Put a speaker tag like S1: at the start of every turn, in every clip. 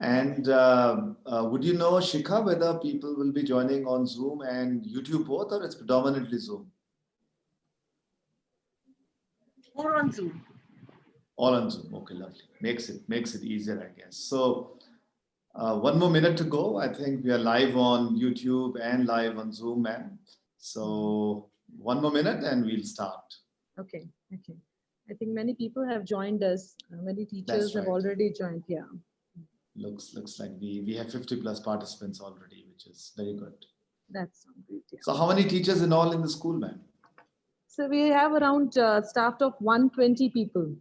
S1: And would you know, Shikha, whether people will be joining on Zoom and YouTube both, or it's predominantly Zoom?
S2: More on Zoom.
S1: All on Zoom. Okay, lovely. Makes it easier, I guess. So one more minute to go. I think we are live on YouTube and live on Zoom, man. So one more minute and we'll start.
S2: Okay. I think many people have joined us. Many teachers have already joined. Yeah.
S1: Looks like we have 50 plus participants already, which is very good.
S2: That's great. Yeah.
S1: So how many teachers in all in the school, man?
S2: So we have around staff of 120 people,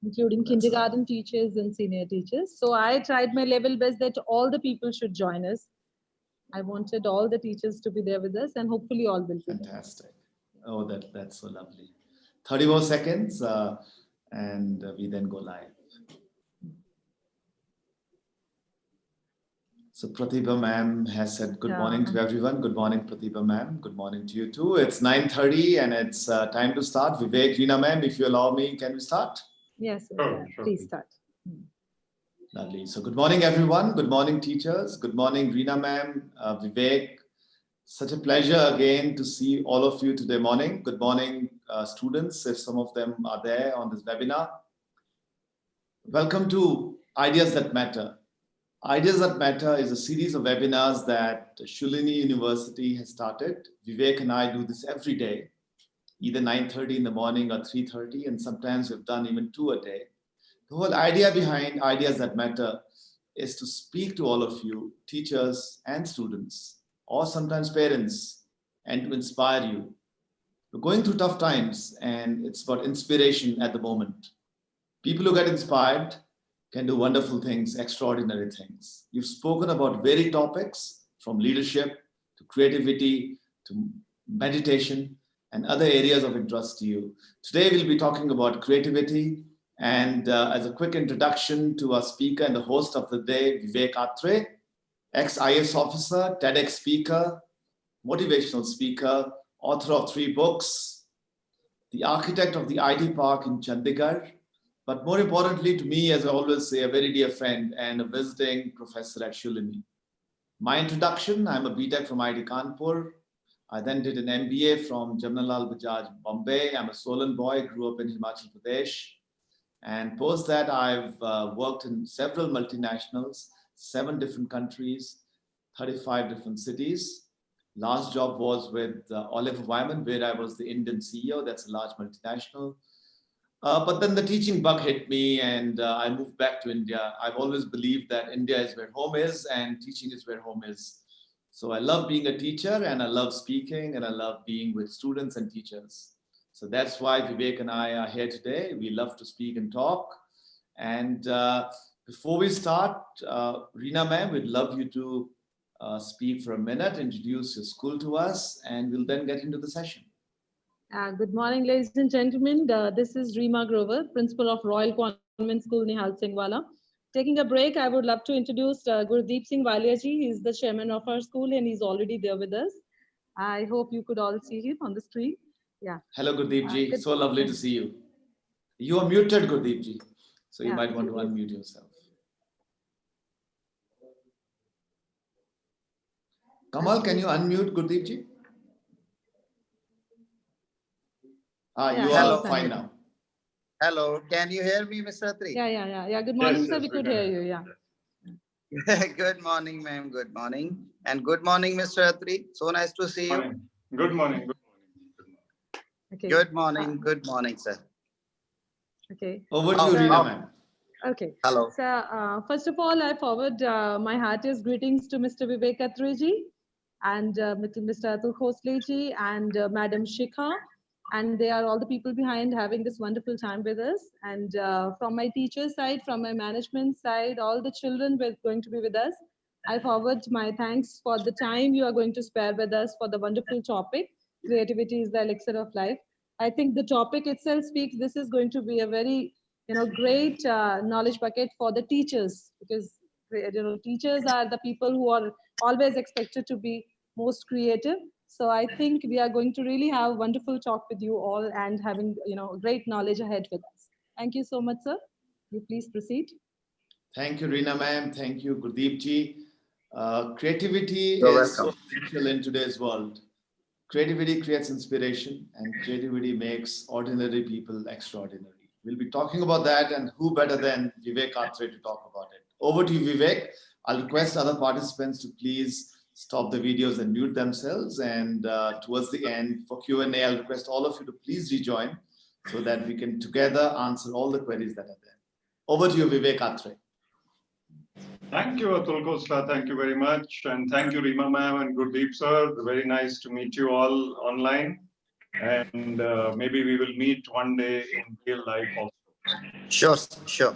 S2: including kindergarten teachers and senior teachers. So I tried my level best that all the people should join us. I wanted all the teachers to be there with us, and hopefully all will be
S1: fantastic. There. Oh, that's so lovely. 30 more seconds, and we then go live. So Pratibha ma'am has said good morning to everyone. Good morning, Pratibha ma'am. Good morning to you too. It's 9:30 and it's time to start. Vivek, Reena ma'am, if you allow me, can we start?
S2: Yes, sure. Please start.
S1: Lovely. So good morning, everyone. Good morning, teachers. Good morning, Reena ma'am, Vivek. Such a pleasure again to see all of you today morning. Good morning, students, if some of them are there on this webinar. Welcome to Ideas That Matter. Ideas That Matter is a series of webinars that Shulini University has started. Vivek and I do this every day, either 9:30 in the morning or 3:30, and sometimes we've done even 2 a day. The whole idea behind Ideas That Matter is to speak to all of you, teachers and students, or sometimes parents, and to inspire you. We're going through tough times, and it's about inspiration at the moment. People who get inspired can do wonderful things, extraordinary things. You've spoken about varied topics, from leadership to creativity to meditation and other areas of interest to you. Today we'll be talking about creativity, and as a quick introduction to our speaker and the host of the day, Vivek Atray, ex-IAS officer, TEDx speaker, motivational speaker, author of 3 books, the architect of the IT park in Chandigarh, but more importantly to me, as I always say, a very dear friend and a visiting professor at Shulini. My introduction, I'm a BTech from IIT Kanpur. I then did an MBA from Jamnalal Bajaj, Bombay. I'm a Solan boy, grew up in Himachal Pradesh. And post that, I've worked in several multinationals, 7 different countries, 35 different cities. Last job was with Oliver Wyman, where I was the Indian CEO. That's a large multinational. But then the teaching bug hit me and I moved back to India. I've always believed that India is where home is and teaching is where home is. So I love being a teacher and I love speaking and I love being with students and teachers. So that's why Vivek and I are here today. We love to speak and talk. And before we start, Reena ma'am, we'd love you to speak for a minute, introduce your school to us, and we'll then get into the session.
S2: Good morning, ladies and gentlemen. This is Reema Grover, principal of Royal Convent School, Nihal Singhwala. Taking a break, I would love to introduce Gurdeep Singh Walia ji. He's the chairman of our school and he's already there with us. I hope you could all see him on the screen. Yeah.
S1: Hello, Gurdeep ji. So lovely to see you. You are muted, Gurdeep ji. So you might want to unmute yourself. Kamal, can you unmute Gurdeep ji? You are fine now.
S3: Hello, can you hear me, Mr. Atray?
S2: Yeah. Good morning, sir. We could hear you. Yeah.
S3: Good morning, ma'am. Good morning. And good morning, Mr. Atray. So nice to see you.
S4: Good morning.
S2: Okay.
S3: Good morning, sir.
S2: Okay.
S1: Over to you, Reena, ma'am.
S2: Okay.
S3: Hello.
S2: So, first of all, I forward my heartiest greetings to Mr. Vivek Atray ji and Mr. Atul Khosle ji and Madam Shikha. And they are all the people behind having this wonderful time with us. And from my teacher side, from my management side, all the children were going to be with us. I forward my thanks for the time you are going to spare with us for the wonderful topic. Creativity is the elixir of life. I think the topic itself speaks. This is going to be a very, great knowledge bucket for the teachers, because teachers are the people who are always expected to be most creative. So I think we are going to really have a wonderful talk with you all and having, great knowledge ahead with us. Thank you so much, sir. You please proceed.
S1: Thank you, Reena ma'am. Thank you, Gurdeep ji. Creativity
S3: You're
S1: is so
S3: welcome.
S1: essential in today's world. Creativity creates inspiration, and creativity makes ordinary people extraordinary. We'll be talking about that, and who better than Vivek Atray to talk about it? Over to you, Vivek. I'll request other participants to please stop the videos and mute themselves. And towards the end, for Q&A, I'll request all of you to please rejoin so that we can together answer all the queries that are there. Over to you, Vivek Atray.
S4: Thank you, Atul Khosla. Thank you very much. And thank you, Rima ma'am and Gurdeep sir. Very nice to meet you all online. And maybe we will meet one day in real life also.
S3: Sure, sure.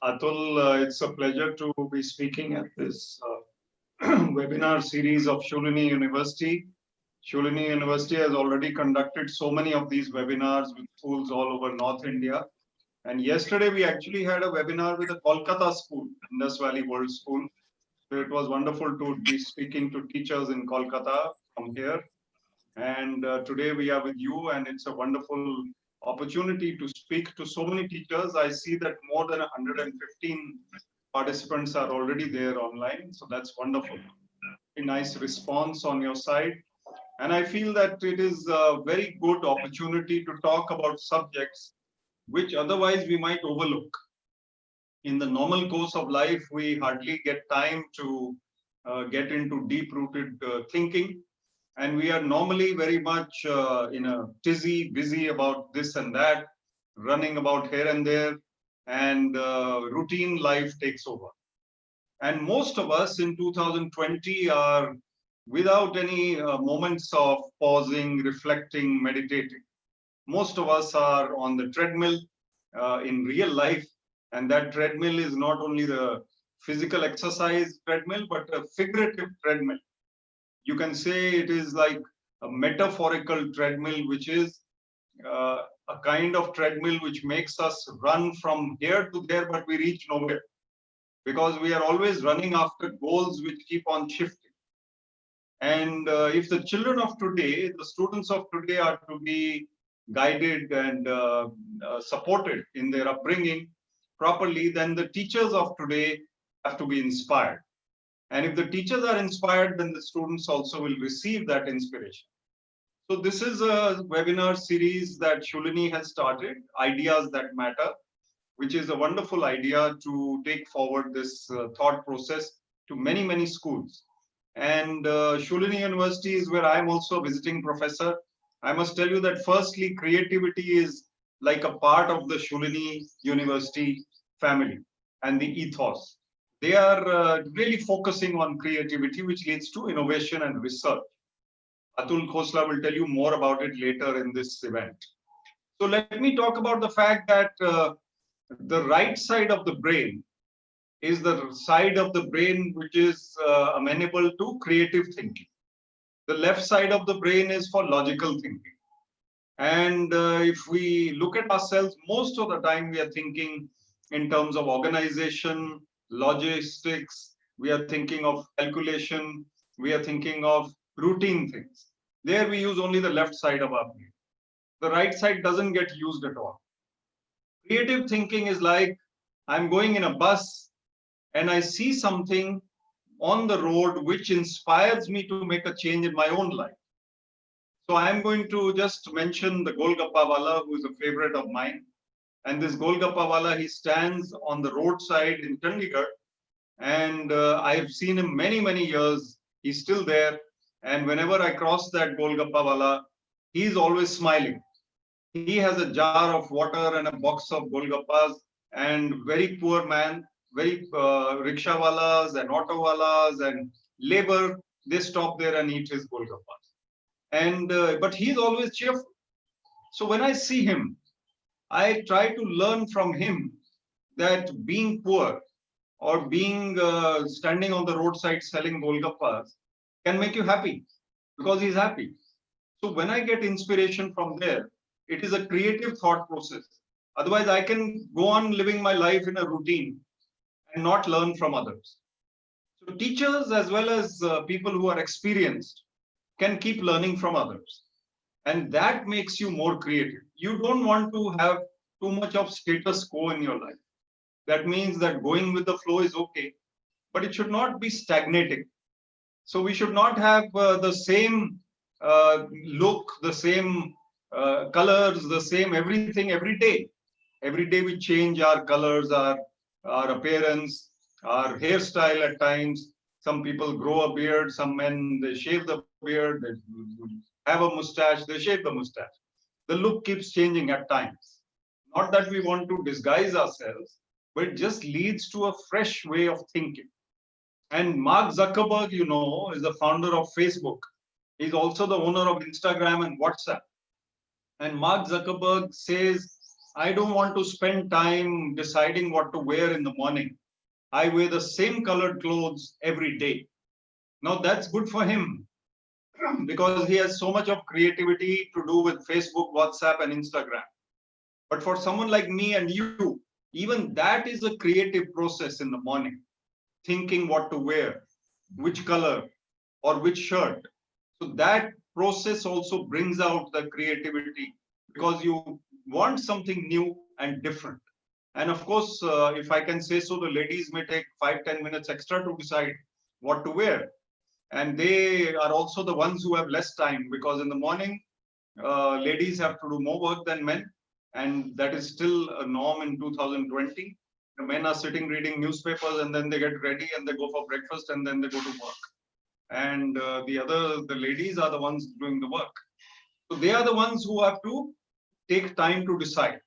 S4: Atul, it's a pleasure to be speaking at this webinar series of Shulini University. Shulini University has already conducted so many of these webinars with schools all over North India. And yesterday we actually had a webinar with a Kolkata school, Indus Valley World School. So it was wonderful to be speaking to teachers in Kolkata from here. And today we are with you, and it's a wonderful opportunity to speak to so many teachers. I see that more than 115 participants are already there online. So that's wonderful. A nice response on your side. And I feel that it is a very good opportunity to talk about subjects which otherwise we might overlook. In the normal course of life, we hardly get time to get into deep-rooted thinking. And we are normally very much in a tizzy, busy about this and that, running about here and there, and routine life takes over. And most of us in 2020 are without any moments of pausing, reflecting, meditating. Most of us are on the treadmill in real life, and that treadmill is not only the physical exercise treadmill, but a figurative treadmill. You can say it is like a metaphorical treadmill, which is a kind of treadmill which makes us run from here to there, but we reach nowhere, because we are always running after goals which keep on shifting. And if the children of today, the students of today are to be guided and supported in their upbringing properly, then the teachers of today have to be inspired. And if the teachers are inspired, then the students also will receive that inspiration. So this is a webinar series that Shulini has started, Ideas That Matter, which is a wonderful idea to take forward this thought process to many, many schools. And Shulini University is where I'm also a visiting professor. I must tell you that firstly, creativity is like a part of the Shulini University family and the ethos. They are really focusing on creativity, which leads to innovation and research. Atul Khosla will tell you more about it later in this event. So let me talk about the fact that the right side of the brain is the side of the brain which is amenable to creative thinking. The left side of the brain is for logical thinking. And if we look at ourselves, most of the time we are thinking in terms of organization, logistics, we are thinking of calculation, we are thinking of routine things. There we use only the left side of our brain. The right side doesn't get used at all. Creative thinking is like, I'm going in a bus and I see something on the road which inspires me to make a change in my own life. So I'm going to just mention the Golgappa Wala, who is a favorite of mine. And this Golgappa Wala, he stands on the roadside in Chandigarh. And I have seen him many, many years. He's still there. And whenever I cross that Golgappa Wala, he's always smiling. He has a jar of water and a box of Golgappas, and very poor man, very rickshawalas and autowalas and labor, they stop there and eat his Golgappas. And but he's always cheerful. So when I see him, I try to learn from him that being poor or being standing on the roadside selling Golgappas can make you happy, because he's happy. So when I get inspiration from there, it is a creative thought process. Otherwise, I can go on living my life in a routine and not learn from others. So teachers, as well as people who are experienced, can keep learning from others. And that makes you more creative. You don't want to have too much of status quo in your life. That means that going with the flow is okay, but it should not be stagnating. So we should not have the same look, the same colors, the same everything every day. Every day we change our colors, our appearance, our hairstyle at times. Some people grow a beard, some men, they shave the beard, they have a mustache, they shave the mustache. The look keeps changing at times. Not that we want to disguise ourselves, but it just leads to a fresh way of thinking. And Mark Zuckerberg, you know, is the founder of Facebook. He's also the owner of Instagram and WhatsApp. And Mark Zuckerberg says, I don't want to spend time deciding what to wear in the morning. I wear the same colored clothes every day. Now that's good for him because he has so much of creativity to do with Facebook, WhatsApp, and Instagram. But for someone like me and you, even that is a creative process in the morning, thinking what to wear, which color, or which shirt. So that process also brings out the creativity because you want something new and different. And of course, if I can say so, the ladies may take 5-10 minutes extra to decide what to wear. And they are also the ones who have less time because in the morning, ladies have to do more work than men. And that is still a norm in 2020. The men are sitting reading newspapers and then they get ready and they go for breakfast and then they go to work. And the ladies are the ones doing the work. So they are the ones who have to take time to decide.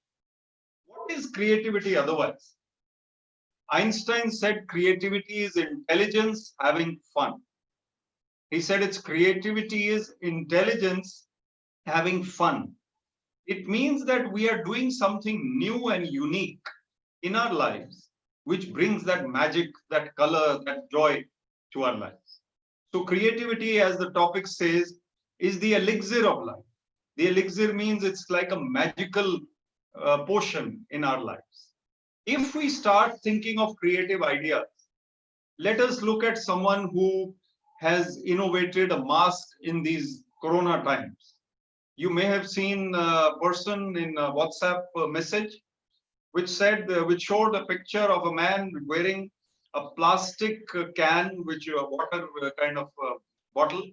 S4: What is creativity otherwise? Einstein said creativity is intelligence having fun. He said its creativity is intelligence having fun. It means that we are doing something new and unique in our lives, which brings that magic, that color, that joy to our lives. So creativity, as the topic says, is the elixir of life. The elixir means it's like a magical potion in our lives. If we start thinking of creative ideas, let us look at someone who has innovated a mask in these corona times. You may have seen a person in a WhatsApp message which showed a picture of a man wearing a plastic can, which a water kind of bottle,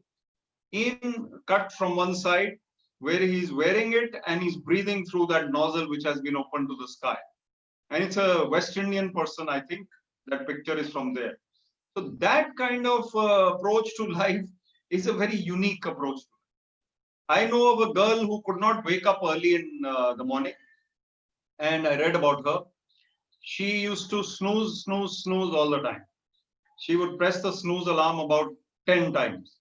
S4: cut from one side, where he's wearing it and he's breathing through that nozzle which has been opened to the sky. And it's a West Indian person, I think. That picture is from there. So that kind of approach to life is a very unique approach. I know of a girl who could not wake up early in the morning, and I read about her. She used to snooze all the time. She would press the snooze alarm about 10 times.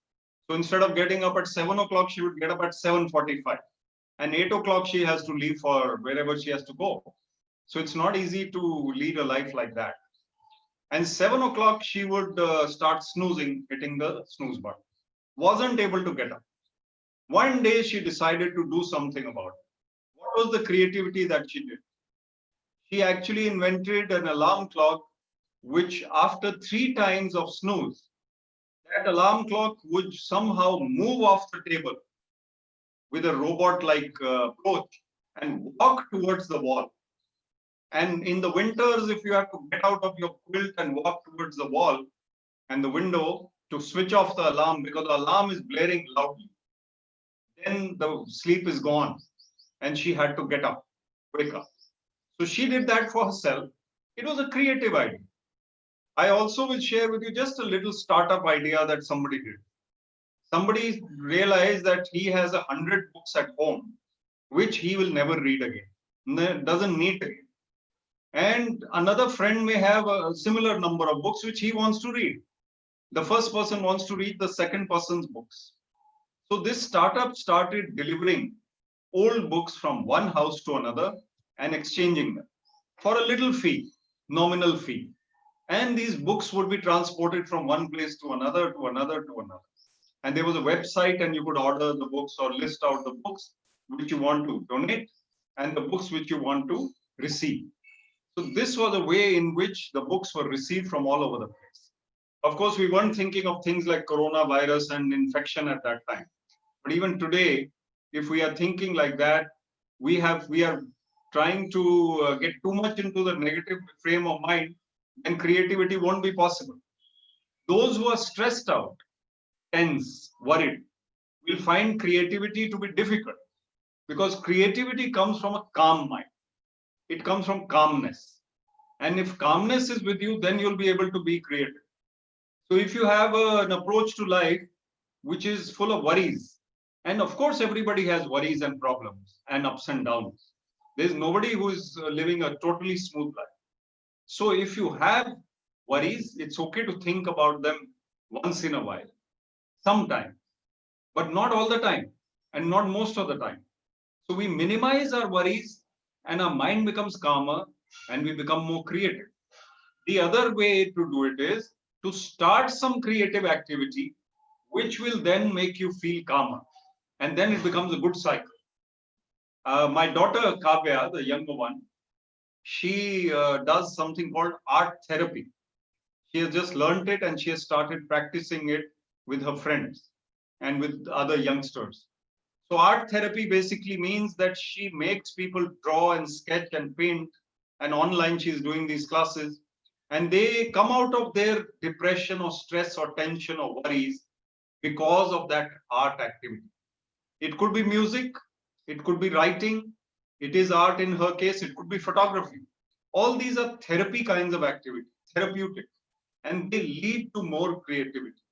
S4: So instead of getting up at 7 o'clock, she would get up at 7:45. And 8 o'clock, she has to leave for wherever she has to go. So it's not easy to lead a life like that. And 7 o'clock, she would start snoozing, hitting the snooze button. Wasn't able to get up. One day, she decided to do something about it. What was the creativity that she did? She actually invented an alarm clock, which after 3 times of snooze, that alarm clock would somehow move off the table with a robot-like approach and walk towards the wall. And in the winters, if you have to get out of your quilt and walk towards the wall and the window to switch off the alarm because the alarm is blaring loudly, then the sleep is gone and she had to get up, wake up. So she did that for herself. It was a creative idea. I also will share with you just a little startup idea that somebody did. Somebody realized that he has 100 books at home, which he will never read again, doesn't need again. And another friend may have a similar number of books which he wants to read. The first person wants to read the second person's books. So this startup started delivering old books from one house to another and exchanging them for a little fee, nominal fee. And these books would be transported from one place to another, to another, to another. And there was a website and you could order the books or list out the books which you want to donate and the books which you want to receive. So this was a way in which the books were received from all over the place. Of course, we weren't thinking of things like coronavirus and infection at that time. But even today, if we are thinking like that, we are trying to get too much into the negative frame of mind, then creativity won't be possible. Those who are stressed out, tense, worried, will find creativity to be difficult, because creativity comes from a calm mind. It comes from calmness. And if calmness is with you, then you'll be able to be creative. So if you have an approach to life which is full of worries, and of course everybody has worries and problems and ups and downs. There's nobody who is living a totally smooth life. So if you have worries, it's okay to think about them once in a while, sometime, but not all the time and not most of the time. So we minimize our worries and our mind becomes calmer and we become more creative. The other way to do it is to start some creative activity which will then make you feel calmer. And then it becomes a good cycle. My daughter Kavya, the younger one, she does something called art therapy. She has just learned it and she has started practicing it with her friends and with other youngsters. So art therapy basically means that she makes people draw and sketch and paint, and online she's doing these classes, and they come out of their depression or stress or tension or worries because of that art activity. It could be music, it could be writing, it is art in her case, it could be photography. All these are therapy kinds of activity, therapeutic, and they lead to more creativity.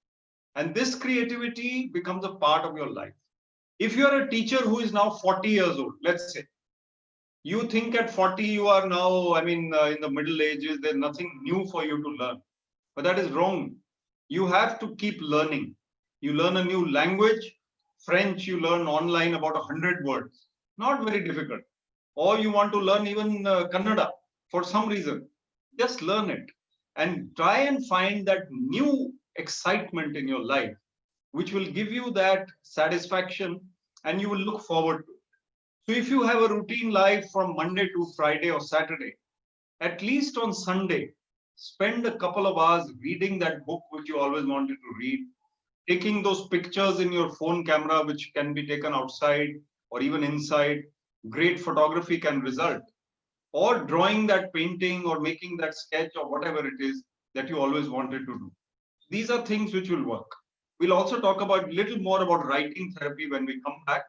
S4: And this creativity becomes a part of your life. If you're a teacher who is now 40 years old, let's say, you think at 40 you are now, in the middle ages, there's nothing new for you to learn. But that is wrong. You have to keep learning. You learn a new language. French, you learn online about 100 words. Not very difficult. Or you want to learn even Kannada for some reason. Just learn it and try and find that new excitement in your life, which will give you that satisfaction and you will look forward to it. So if you have a routine life from Monday to Friday or Saturday, at least on Sunday, spend a couple of hours reading that book which you always wanted to read, taking those pictures in your phone camera which can be taken outside or even inside. Great photography can result, or drawing that painting or making that sketch or whatever it is that you always wanted to do. These are things which will work. We'll also talk about little more about writing therapy when we come back.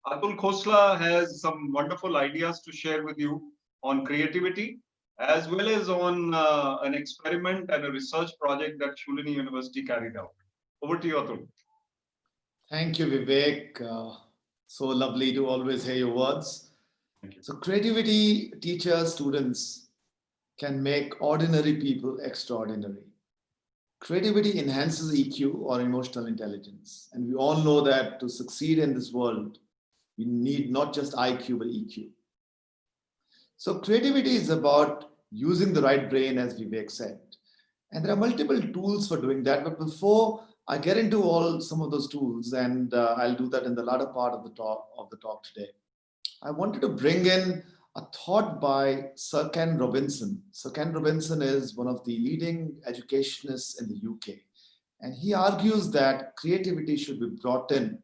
S4: Atul Khosla has some wonderful ideas to share with you on creativity, as well as on an experiment and a research project that Shulini University carried out. Over to you, Atul.
S1: Thank you, Vivek. So lovely to always hear your words.
S4: Thank you.
S1: So creativity teachers, students can make ordinary people extraordinary. Creativity enhances EQ or emotional intelligence. And we all know that to succeed in this world, we need not just IQ, but EQ. So creativity is about using the right brain, as Vivek said. And there are multiple tools for doing that. But before I get into some of those tools, and I'll do that in the latter part of the talk today, I wanted to bring in a thought by Sir Ken Robinson. Sir Ken Robinson is one of the leading educationists in the UK. And he argues that creativity should be brought in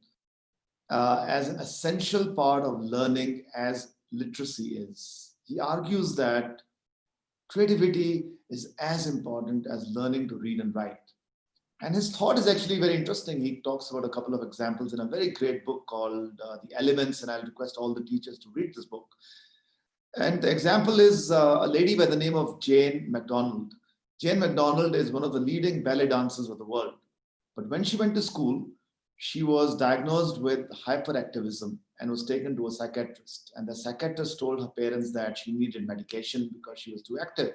S1: as an essential part of learning as literacy is. He argues that creativity is as important as learning to read and write. And his thought is actually very interesting. He talks about a couple of examples in a very great book called The Elements, and I'll request all the teachers to read this book. And the example is a lady by the name of Jane MacDonald. Jane MacDonald is one of the leading ballet dancers of the world. But when she went to school, she was diagnosed with hyperactivism and was taken to a psychiatrist. And the psychiatrist told her parents that she needed medication because she was too active.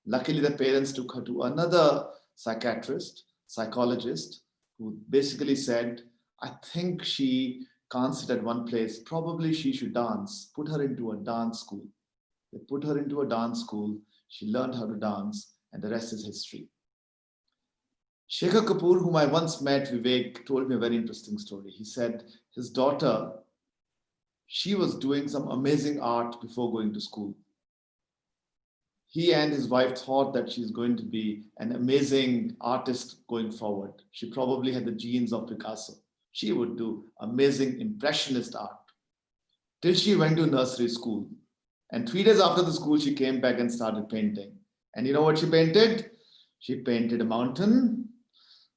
S1: Luckily, the parents took her to another psychologist, who basically said, I think she can't sit at one place. Probably she should dance. Put her into a dance school. They put her into a dance school. She learned how to dance, and the rest is history. Shekhar Kapoor, whom I once met, Vivek, told me a very interesting story. He said his daughter, she was doing some amazing art before going to school. He and his wife thought that she's going to be an amazing artist going forward. She probably had the genes of Picasso. She would do amazing impressionist art. till she went to nursery school. And 3 days after the school, she came back and started painting. And you know what she painted? She painted a mountain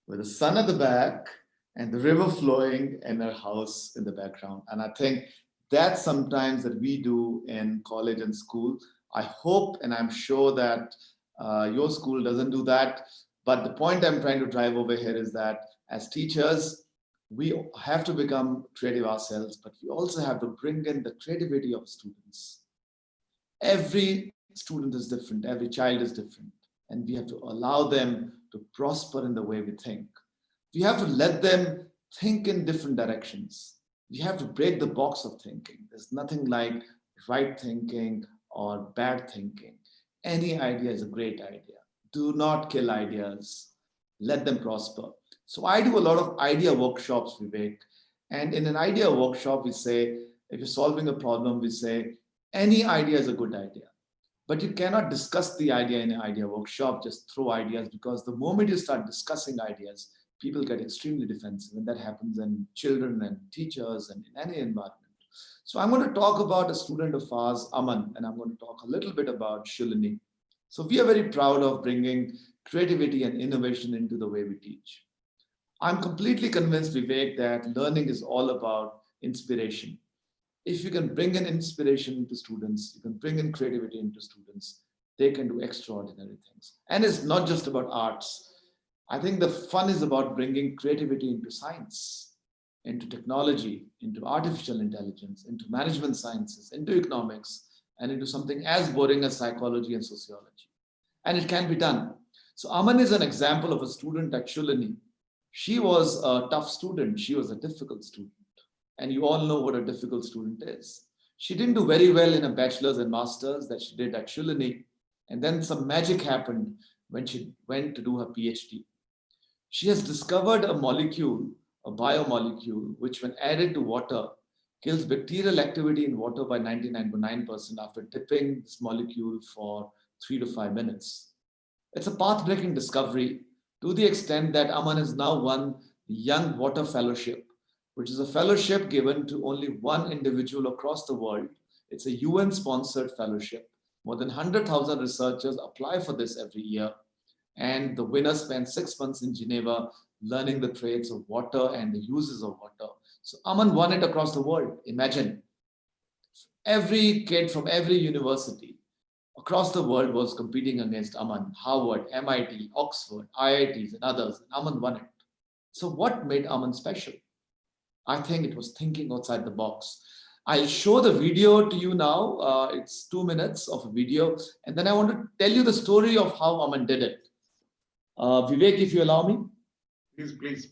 S1: with the sun at the back and the river flowing and her house in the background. And I think that's sometimes that we do in college and school. I hope and I'm sure that your school doesn't do that. But the point I'm trying to drive over here is that as teachers, we have to become creative ourselves, but we also have to bring in the creativity of students. Every student is different, every child is different, and we have to allow them to prosper in the way we think. We have to let them think in different directions. We have to break the box of thinking. There's nothing like right thinking or bad thinking. Any idea is a great idea. Do not kill ideas. Let them prosper. So I do a lot of idea workshops, Vivek. And in an idea workshop, we say, if you're solving a problem, we say, any idea is a good idea. But you cannot discuss the idea in an idea workshop, just throw ideas, because the moment you start discussing ideas, people get extremely defensive. And that happens in children and teachers and in any environment. So I'm going to talk about a student of ours, Aman, and I'm going to talk a little bit about Shulini. So we are very proud of bringing creativity and innovation into the way we teach. I'm completely convinced, Vivek, that learning is all about inspiration. If you can bring in inspiration into students, you can bring in creativity into students, they can do extraordinary things. And it's not just about arts. I think the fun is about bringing creativity into science, into technology, into artificial intelligence, into management sciences, into economics, and into something as boring as psychology and sociology. And it can be done. So Aman is an example of a student at Shulini. She was a tough student. She was a difficult student. And you all know what a difficult student is. She didn't do very well in a bachelor's and master's that she did at Shulini. And then some magic happened when she went to do her PhD. She has discovered a molecule, a biomolecule, which when added to water, kills bacterial activity in water by 99.9% after dipping this molecule for 3 to 5 minutes. It's a path-breaking discovery to the extent that Aman has now won the Young Water Fellowship, which is a fellowship given to only one individual across the world. It's a UN-sponsored fellowship. More than 100,000 researchers apply for this every year. And the winner spends 6 months in Geneva learning the trades of water and the uses of water. So Aman won it across the world. Imagine, every kid from every university across the world was competing against Aman, Harvard, MIT, Oxford, IITs, and others. And Aman won it. So what made Aman special? I think it was thinking outside the box. I'll show the video to you now. It's 2 minutes of a video. And then I want to tell you the story of how Aman did it. Vivek, if you allow me.
S4: Please, please.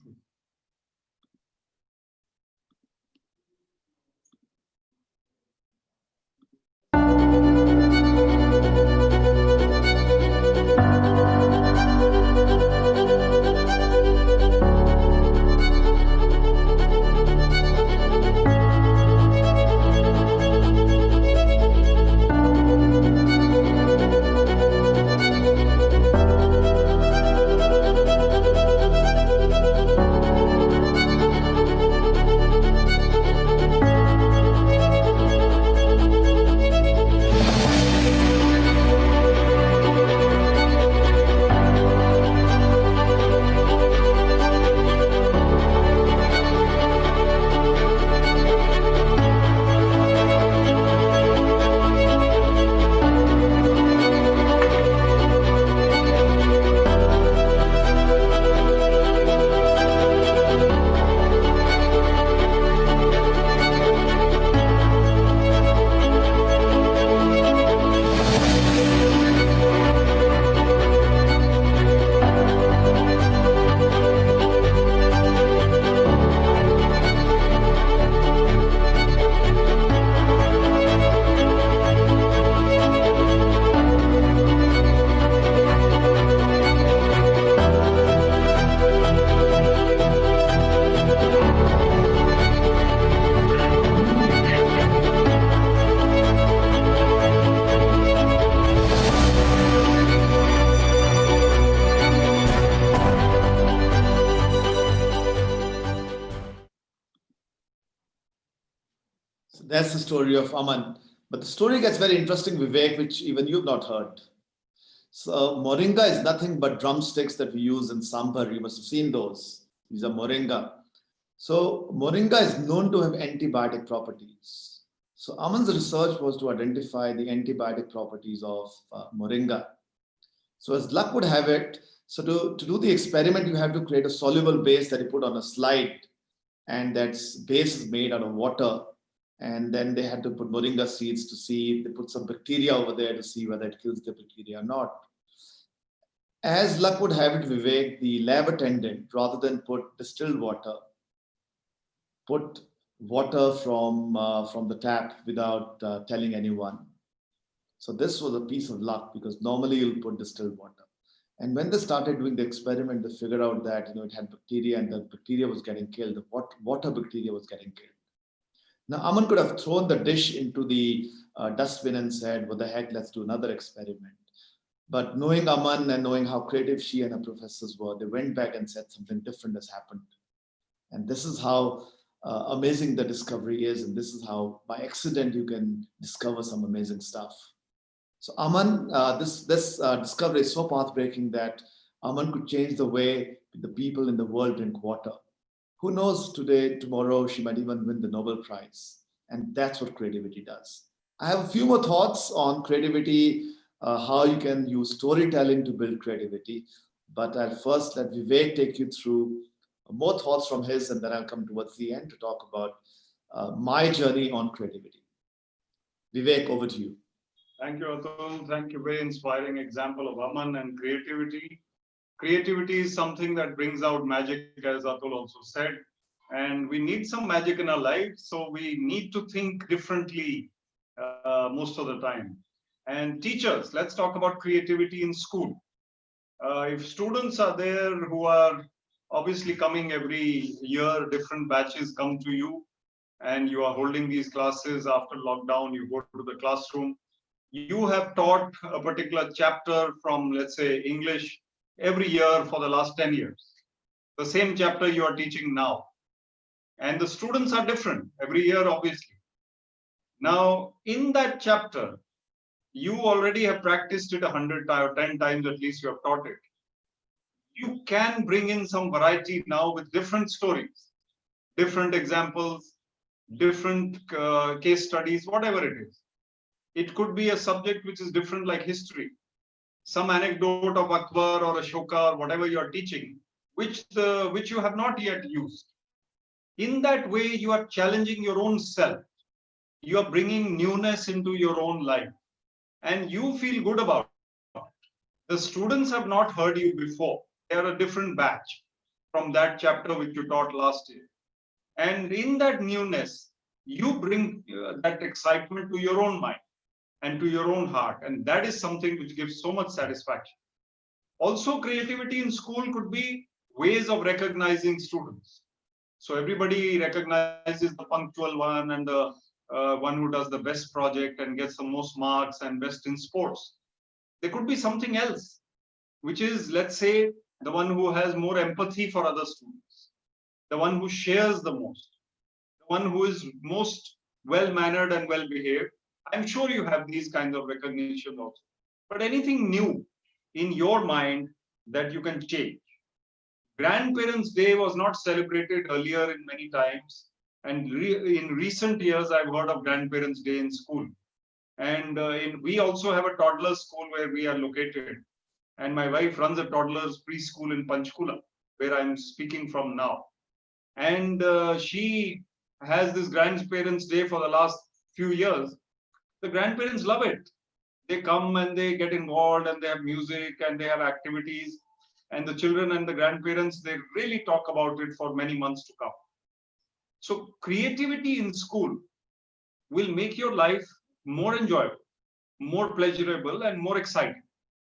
S1: That's the story of Aman. But the story gets very interesting, Vivek, which even you've not heard. So moringa is nothing but drumsticks that we use in sambar. You must have seen those. These are moringa. So moringa is known to have antibiotic properties. So Aman's research was to identify the antibiotic properties of moringa. So as luck would have it, so to do the experiment, you have to create a soluble base that you put on a slide, and that base is made out of water. And then they had to put moringa seeds to see, they put some bacteria over there to see whether it kills the bacteria or not. As luck would have it, Vivek, the lab attendant, rather than put distilled water, put water from the tap without telling anyone. So this was a piece of luck, because normally you'll put distilled water. And when they started doing the experiment, they figured out that it had bacteria, and the bacteria was getting killed. The water bacteria was getting killed. Now, Aman could have thrown the dish into the dustbin and said, what the heck, let's do another experiment. But knowing Aman and knowing how creative she and her professors were, they went back and said something different has happened. And this is how amazing the discovery is. And this is how, by accident, you can discover some amazing stuff. So Aman, this discovery is so path-breaking that Aman could change the way the people in the world drink water. Who knows, today, tomorrow, she might even win the Nobel Prize. And that's what creativity does. I have a few more thoughts on creativity, how you can use storytelling to build creativity. But I'll first let Vivek take you through more thoughts from his, and then I'll come towards the end to talk about my journey on creativity. Vivek, over to you.
S4: Thank you, Atul. Thank you. Very inspiring example of Aman and creativity. Creativity is something that brings out magic, as Atul also said. And we need some magic in our lives. So we need to think differently most of the time. And teachers, let's talk about creativity in school. If students are there who are obviously coming every year, different batches come to you, and you are holding these classes after lockdown, you go to the classroom. You have taught a particular chapter from, let's say, English every year for the last 10 years. The same chapter you are teaching now. And the students are different every year, obviously. Now, in that chapter, you already have practiced it 100 times or 10 times at least you have taught it. You can bring in some variety now with different stories, different examples, different case studies, whatever it is. It could be a subject which is different, like history, some anecdote of Akbar or Ashoka or whatever you are teaching, which you have not yet used. In that way, you are challenging your own self. You are bringing newness into your own life, and you feel good about it. The students have not heard you before. They are a different batch from that chapter which you taught last year. And in that newness, you bring that excitement to your own mind and to your own heart. And that is something which gives so much satisfaction. Also, creativity in school could be ways of recognizing students. So everybody recognizes the punctual one and the one who does the best project and gets the most marks and best in sports. There could be something else, which is, let's say, the one who has more empathy for other students, the one who shares the most, the one who is most well-mannered and well-behaved. I'm sure you have these kinds of recognition also. But anything new in your mind that you can change. Grandparents' Day was not celebrated earlier in many times. And in recent years, I've heard of Grandparents' Day in school. And we also have a toddler school where we are located. And my wife runs a toddler's preschool in Panchkula, where I'm speaking from now. And she has this Grandparents' Day for the last few years. The grandparents love it. They come and they get involved, and they have music and they have activities. And the children and the grandparents, they really talk about it for many months to come. So creativity in school will make your life more enjoyable, more pleasurable, and more exciting.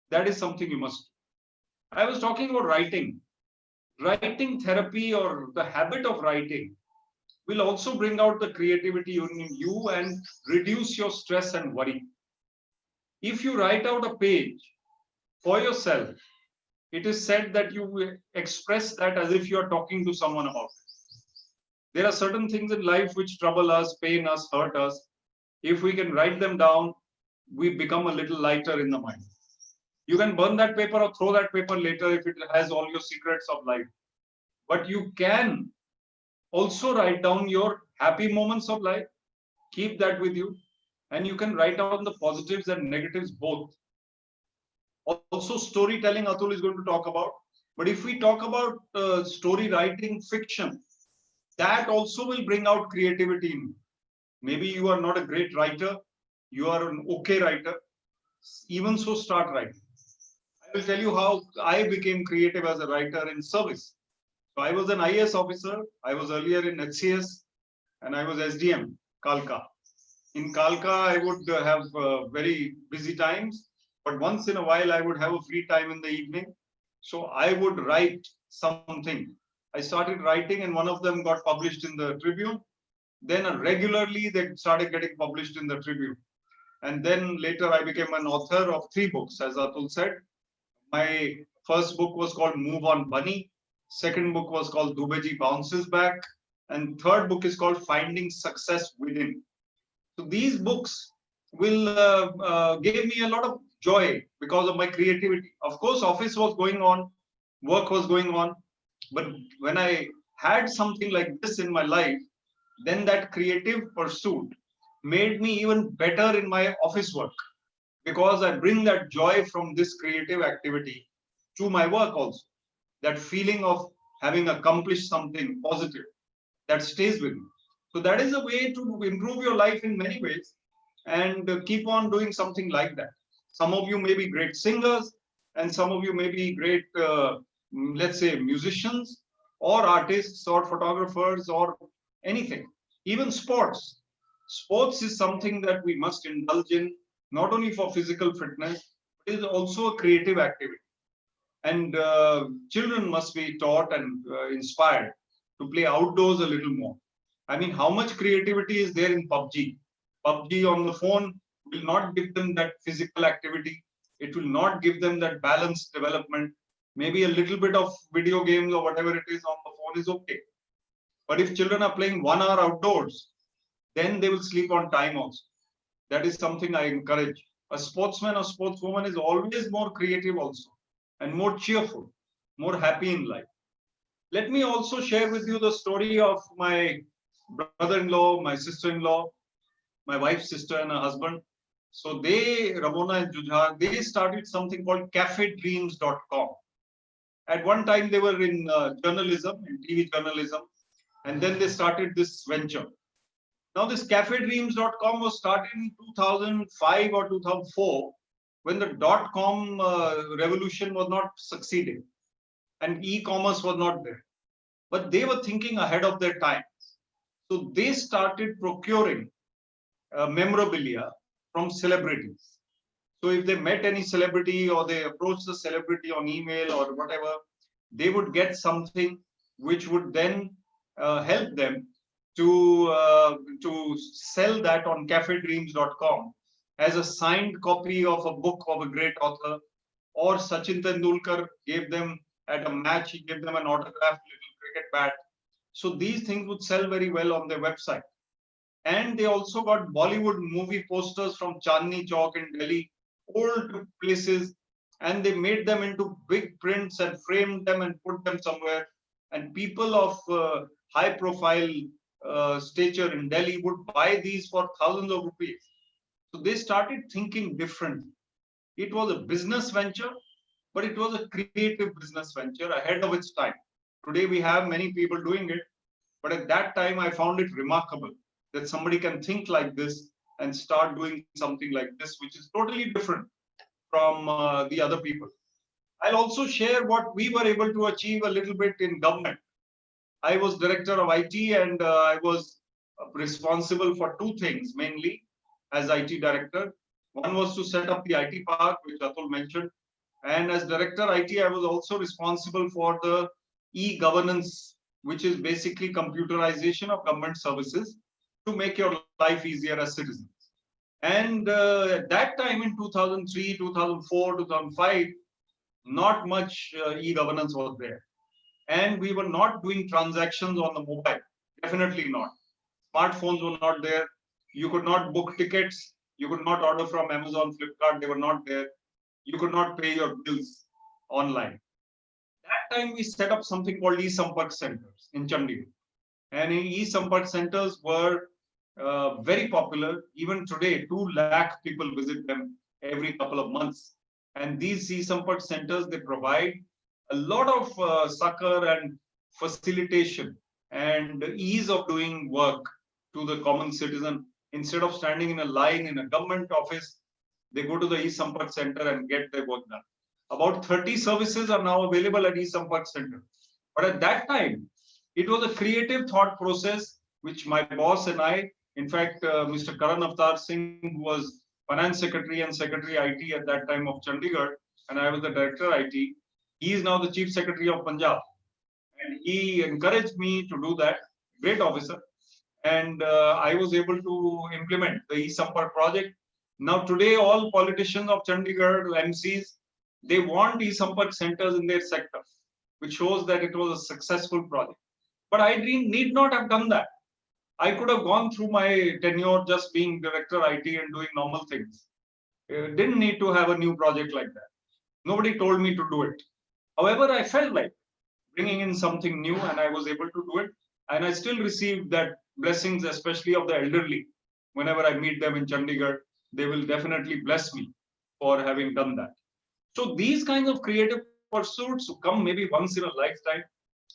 S4: That is something you must do. I was talking about writing. Writing therapy, or the habit of writing, will also bring out the creativity in you and reduce your stress and worry. If you write out a page for yourself, it is said that you express that as if you are talking to someone about it. There are certain things in life which trouble us, pain us, hurt us. If we can write them down, we become a little lighter in the mind. You can burn that paper or throw that paper later if it has all your secrets of life. But you can also write down your happy moments of life. Keep that with you. And you can write down the positives and negatives both. Also, storytelling, Atul is going to talk about. But if we talk about story writing fiction, that also will bring out creativity in you. Maybe you are not a great writer, you are an okay writer. Even so, start writing. I will tell you how I became creative as a writer in service. So I was an IAS officer. I was earlier in HCS and I was SDM, Kalka. In Kalka, I would have very busy times, but once in a while, I would have a free time in the evening. So I would write something. I started writing and one of them got published in the Tribune. Then regularly, they started getting published in the Tribune. And then later, I became an author of 3 books, as Atul said. My first book was called Move On Bunny. Second book was called Dubeji Bounces Back. And third book is called Finding Success Within. So these books will give me a lot of joy because of my creativity. Of course, office was going on, work was going on. But when I had something like this in my life, then that creative pursuit made me even better in my office work because I bring that joy from this creative activity to my work also. That feeling of having accomplished something positive that stays with me. So that is a way to improve your life in many ways and keep on doing something like that. Some of you may be great singers and some of you may be great, let's say, musicians or artists or photographers or anything. Even sports. Sports is something that we must indulge in, not only for physical fitness, but it is also a creative activity. And children must be taught and inspired to play outdoors a little more. I mean, how much creativity is there in PUBG? PUBG on the phone will not give them that physical activity. It will not give them that balanced development. Maybe a little bit of video games or whatever it is on the phone is okay. But if children are playing 1 hour outdoors, then they will sleep on time also. That is something I encourage. A sportsman or sportswoman is always more creative also and more cheerful, more happy in life. Let me also share with you the story of my brother-in-law, my sister-in-law, my wife's sister and her husband. So they, Ramona and Jujhar, they started something called cafedreams.com. At one time, they were in journalism, in TV journalism, and then they started this venture. Now, this cafedreams.com was started in 2005 or 2004 when the .com revolution was not succeeding and e-commerce was not there. But they were thinking ahead of their times. So they started procuring memorabilia from celebrities. So if they met any celebrity or they approached the celebrity on email or whatever, they would get something which would then help them to sell that on cafedreams.com as a signed copy of a book of a great author. Or Sachin Tendulkar gave them at a match, he gave them an autographed little cricket bat. So these things would sell very well on their website. And they also got Bollywood movie posters from Chandni Chowk in Delhi, old places, and they made them into big prints and framed them and put them somewhere. And people of high profile stature in Delhi would buy these for thousands of rupees. So they started thinking differently. It was a business venture, but it was a creative business venture ahead of its time. Today we have many people doing it, but at that time I found it remarkable that somebody can think like this and start doing something like this, which is totally different from the other people. I'll also share what we were able to achieve a little bit in government. I was director of IT and I was responsible for 2 things mainly as IT director. One was to set up the IT park, which Atul mentioned. And as director IT, I was also responsible for the e-governance, which is basically computerization of government services to make your life easier as citizens. And at that time in 2003, 2004, 2005, not much e-governance was there. And we were not doing transactions on the mobile. Definitely not. Smartphones were not there. You could not book tickets. You could not order from Amazon, Flipkart. They were not there. You could not pay your bills online. That time we set up something called e-Sampark centers in Chandigarh. And e-Sampark centers were very popular. Even today, 2 lakh people visit them every couple of months. And these e-Sampark centers, they provide a lot of succor and facilitation and ease of doing work to the common citizen. Instead of standing in a line in a government office, they go to the e-Sampark center and get their work done. About 30 services are now available at e-Sampark center. But at that time, it was a creative thought process which my boss and I, in fact, Mr. Karan Avtar Singh, who was Finance Secretary and Secretary IT at that time of Chandigarh, and I was the Director IT. He is now the Chief Secretary of Punjab. And he encouraged me to do that, great officer. And I was able to implement the e-Sampark project. Now today, all politicians of Chandigarh, MCs, they want e-Sampark centers in their sector, which shows that it was a successful project. But I need not have done that. I could have gone through my tenure just being Director IT and doing normal things. Didn't need to have a new project like that. Nobody told me to do it. However, I felt like bringing in something new and I was able to do it. And I still receive that blessings, especially of the elderly. Whenever I meet them in Chandigarh, they will definitely bless me for having done that. So these kinds of creative pursuits come maybe once in a lifetime.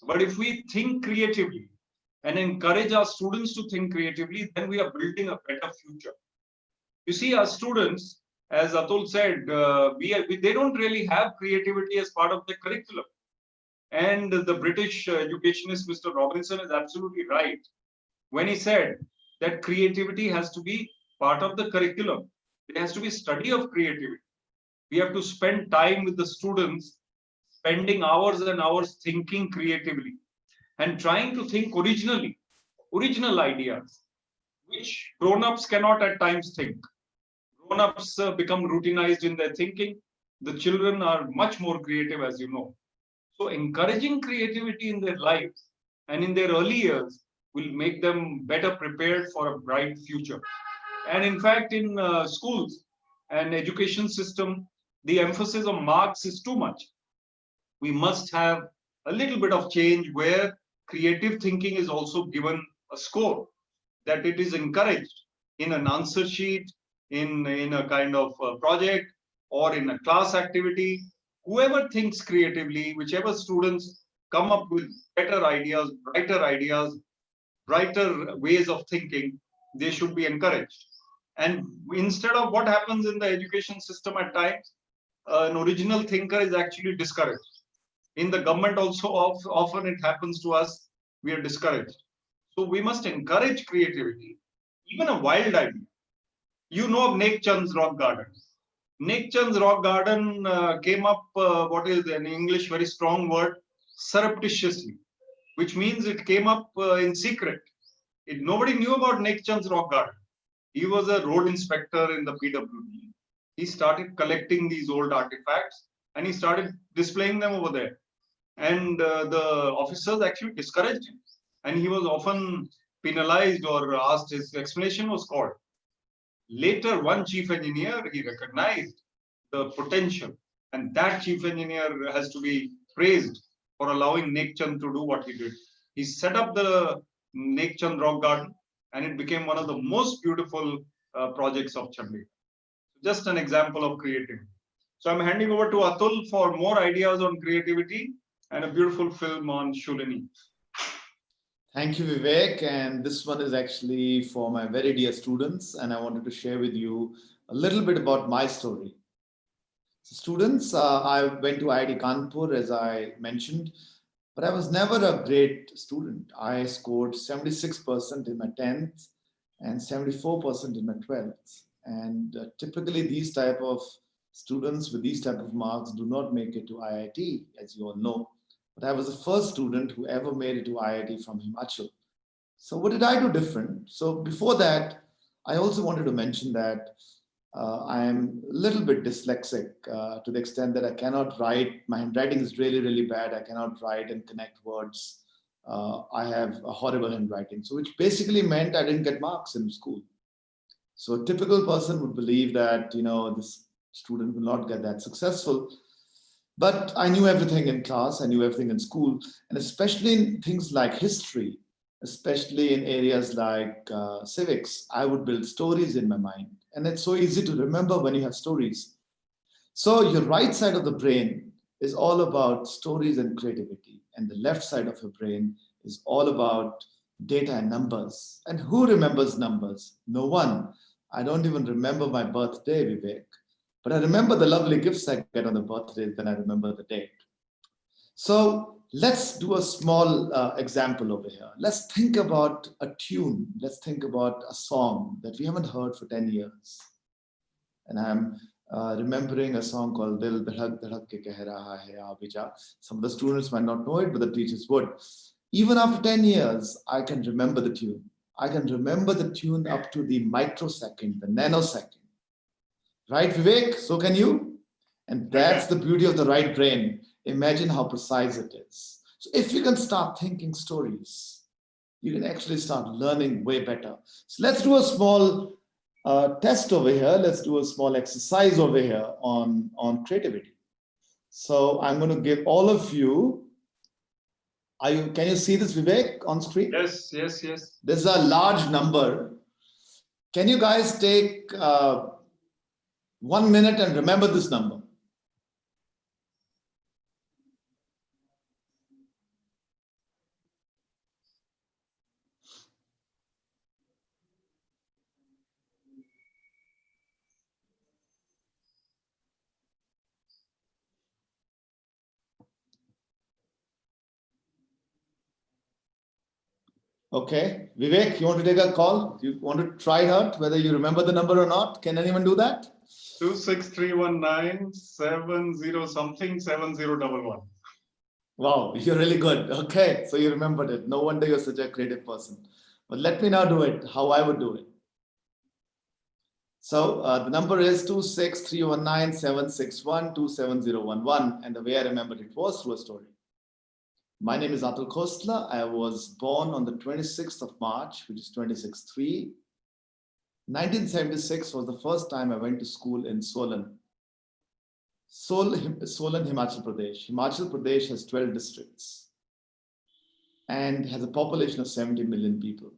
S4: But if we think creatively and encourage our students to think creatively, then we are building a better future. You see, our students, as Atul said, they don't really have creativity as part of the curriculum. And the British educationist, Mr. Robinson, is absolutely right when he said that creativity has to be part of the curriculum. There has to be study of creativity. We have to spend time with the students, spending hours and hours thinking creatively and trying to think originally, original ideas, which grown-ups cannot at times think. Grown-ups become routinized in their thinking. The children are much more creative, as you know. So encouraging creativity in their lives and in their early years will make them better prepared for a bright future. And in fact, in schools and education system, the emphasis on marks is too much. We must have a little bit of change where creative thinking is also given a score, that it is encouraged in an answer sheet, in a kind of project or in a class activity. Whoever thinks creatively, whichever students come up with better ideas, brighter ways of thinking, they should be encouraged. And instead of what happens in the education system at times, an original thinker is actually discouraged. In the government also, often it happens to us, we are discouraged. So we must encourage creativity, even a wild idea. You know of Nek Chand's rock garden. Nek Chand's rock garden came up, what is in English, very strong word, surreptitiously, which means it came up in secret. Nobody knew about Nek Chand's rock garden. He was a road inspector in the PWD. He started collecting these old artifacts and he started displaying them over there. And the officers actually discouraged him. And he was often penalized or asked, his explanation was called. Later, one chief engineer, he recognized the potential. And that chief engineer has to be praised for allowing Nek Chand to do what he did. He set up the Nek Chand rock garden and it became one of the most beautiful projects of Chandigarh. Just an example of creativity. So I'm handing over to Atul for more ideas on creativity and a beautiful film on Shulini.
S1: Thank you, Vivek. And this one is actually for my very dear students. And I wanted to share with you a little bit about my story. So students, I went to IIT Kanpur, as I mentioned, but I was never a great student. I scored 76% in my 10th and 74% in my 12th. And typically these type of students with these type of marks do not make it to IIT, as you all know. But I was the first student who ever made it to IIT from Himachal. So what did I do different? So before that, I also wanted to mention that I am a little bit dyslexic to the extent that I cannot write. My handwriting is really, really bad. I cannot write and connect words I have a horrible handwriting. So which basically meant I didn't get marks in school. So a typical person would believe that, this student will not get that successful. But I knew everything in class, I knew everything in school, and especially in things like history, especially in areas like civics, I would build stories in my mind. And it's so easy to remember when you have stories. So your right side of the brain is all about stories and creativity, and the left side of your brain is all about data and numbers. And who remembers numbers? No one. I don't even remember my birthday, Vivek, but I remember the lovely gifts I get on the birthdays, then I remember the date. So let's do a small example over here. Let's think about a tune. Let's think about a song that we haven't heard for 10 years. And I'm remembering a song called Dil Dhadak Dhadak Ke Keh Raha Hai Abija. Some of the students might not know it, but the teachers would. Even after 10 years, I can remember the tune. I can remember the tune up to the microsecond, the nanosecond. Right, Vivek? So can you? And that's the beauty of the right brain. Imagine how precise it is. So if you can start thinking stories, you can actually start learning way better. So let's do a small test over here. Let's do a small exercise over here on creativity. So I'm going to give all of you, can you see this, Vivek, on screen?
S4: Yes, yes, yes.
S1: This is a large number. Can you guys take 1 minute and remember this number? Okay, Vivek, you want to take a call? You want to try it out, whether you remember the number or not? Can anyone do that?
S4: 2631970 something 7011.
S1: Wow, you're really good. Okay, so you remembered it. No wonder you're such a creative person. But let me now do it how I would do it. So the number is 2631976127011, and the way I remembered it was through a story. My name is Atul Khosla. I was born on the 26th of March, which is 26-3. 1976 was the first time I went to school in Solan. Solan, Himachal Pradesh. Himachal Pradesh has 12 districts and has a population of 70 million people.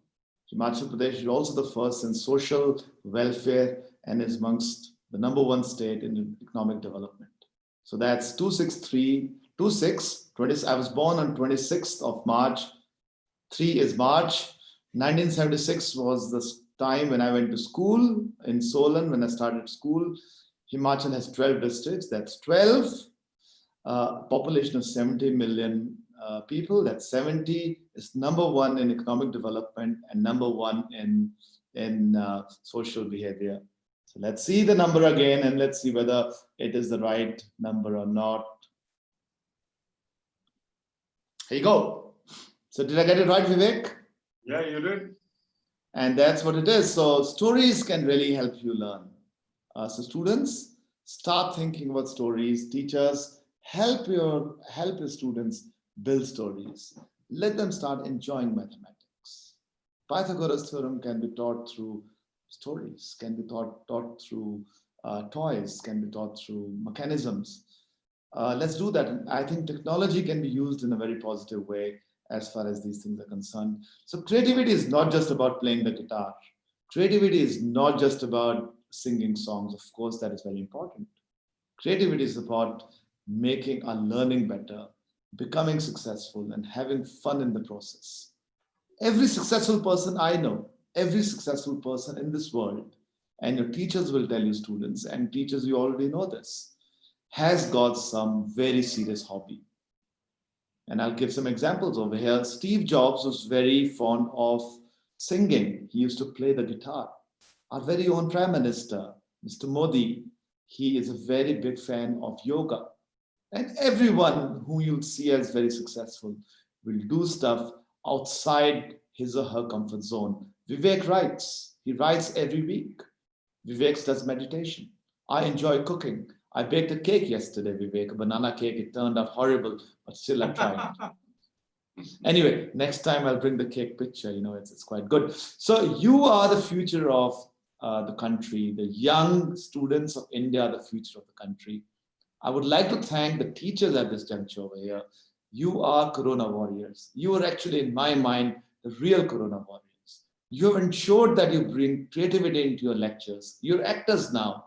S1: Himachal Pradesh is also the first in social welfare and is amongst the #1 state in economic development. So that's 26. I was born on 26th of March. 3 is March. 1976 was the time when I went to school in Solan, when I started school. Himachal has 12 districts. That's 12. Population of 70 million people. That's 70 is #1 in economic development and #1 in social behavior. So let's see the number again and let's see whether it is the right number or not. Here you go. So did I get it right, Vivek?
S4: Yeah, you did.
S1: And that's what it is. So stories can really help you learn. So students, start thinking about stories. Teachers, help your students build stories. Let them start enjoying mathematics. Pythagoras theorem can be taught through stories, can be taught through toys, can be taught through mechanisms. Let's do that. And I think technology can be used in a very positive way as far as these things are concerned. So creativity is not just about playing the guitar. Creativity is not just about singing songs. Of course, that is very important. Creativity is about making our learning better, becoming successful, and having fun in the process. Every successful person I know, every successful person in this world, and your teachers will tell you, students, and teachers, you already know this, has got some very serious hobby. And I'll give some examples over here. Steve Jobs was very fond of singing. He used to play the guitar. Our very own Prime Minister, Mr. Modi, he is a very big fan of yoga. And everyone who you'll see as very successful will do stuff outside his or her comfort zone. Vivek writes. He writes every week. Vivek does meditation. I enjoy cooking. I baked a cake yesterday, Vivek, a banana cake. It turned out horrible, but still I tried. Anyway, next time I'll bring the cake picture. You know, it's quite good. So you are the future of the country, the young students of India, the future of the country. I would like to thank the teachers at this juncture over here. You are Corona warriors. You are actually, in my mind, the real Corona warriors. You have ensured that you bring creativity into your lectures. You're actors now.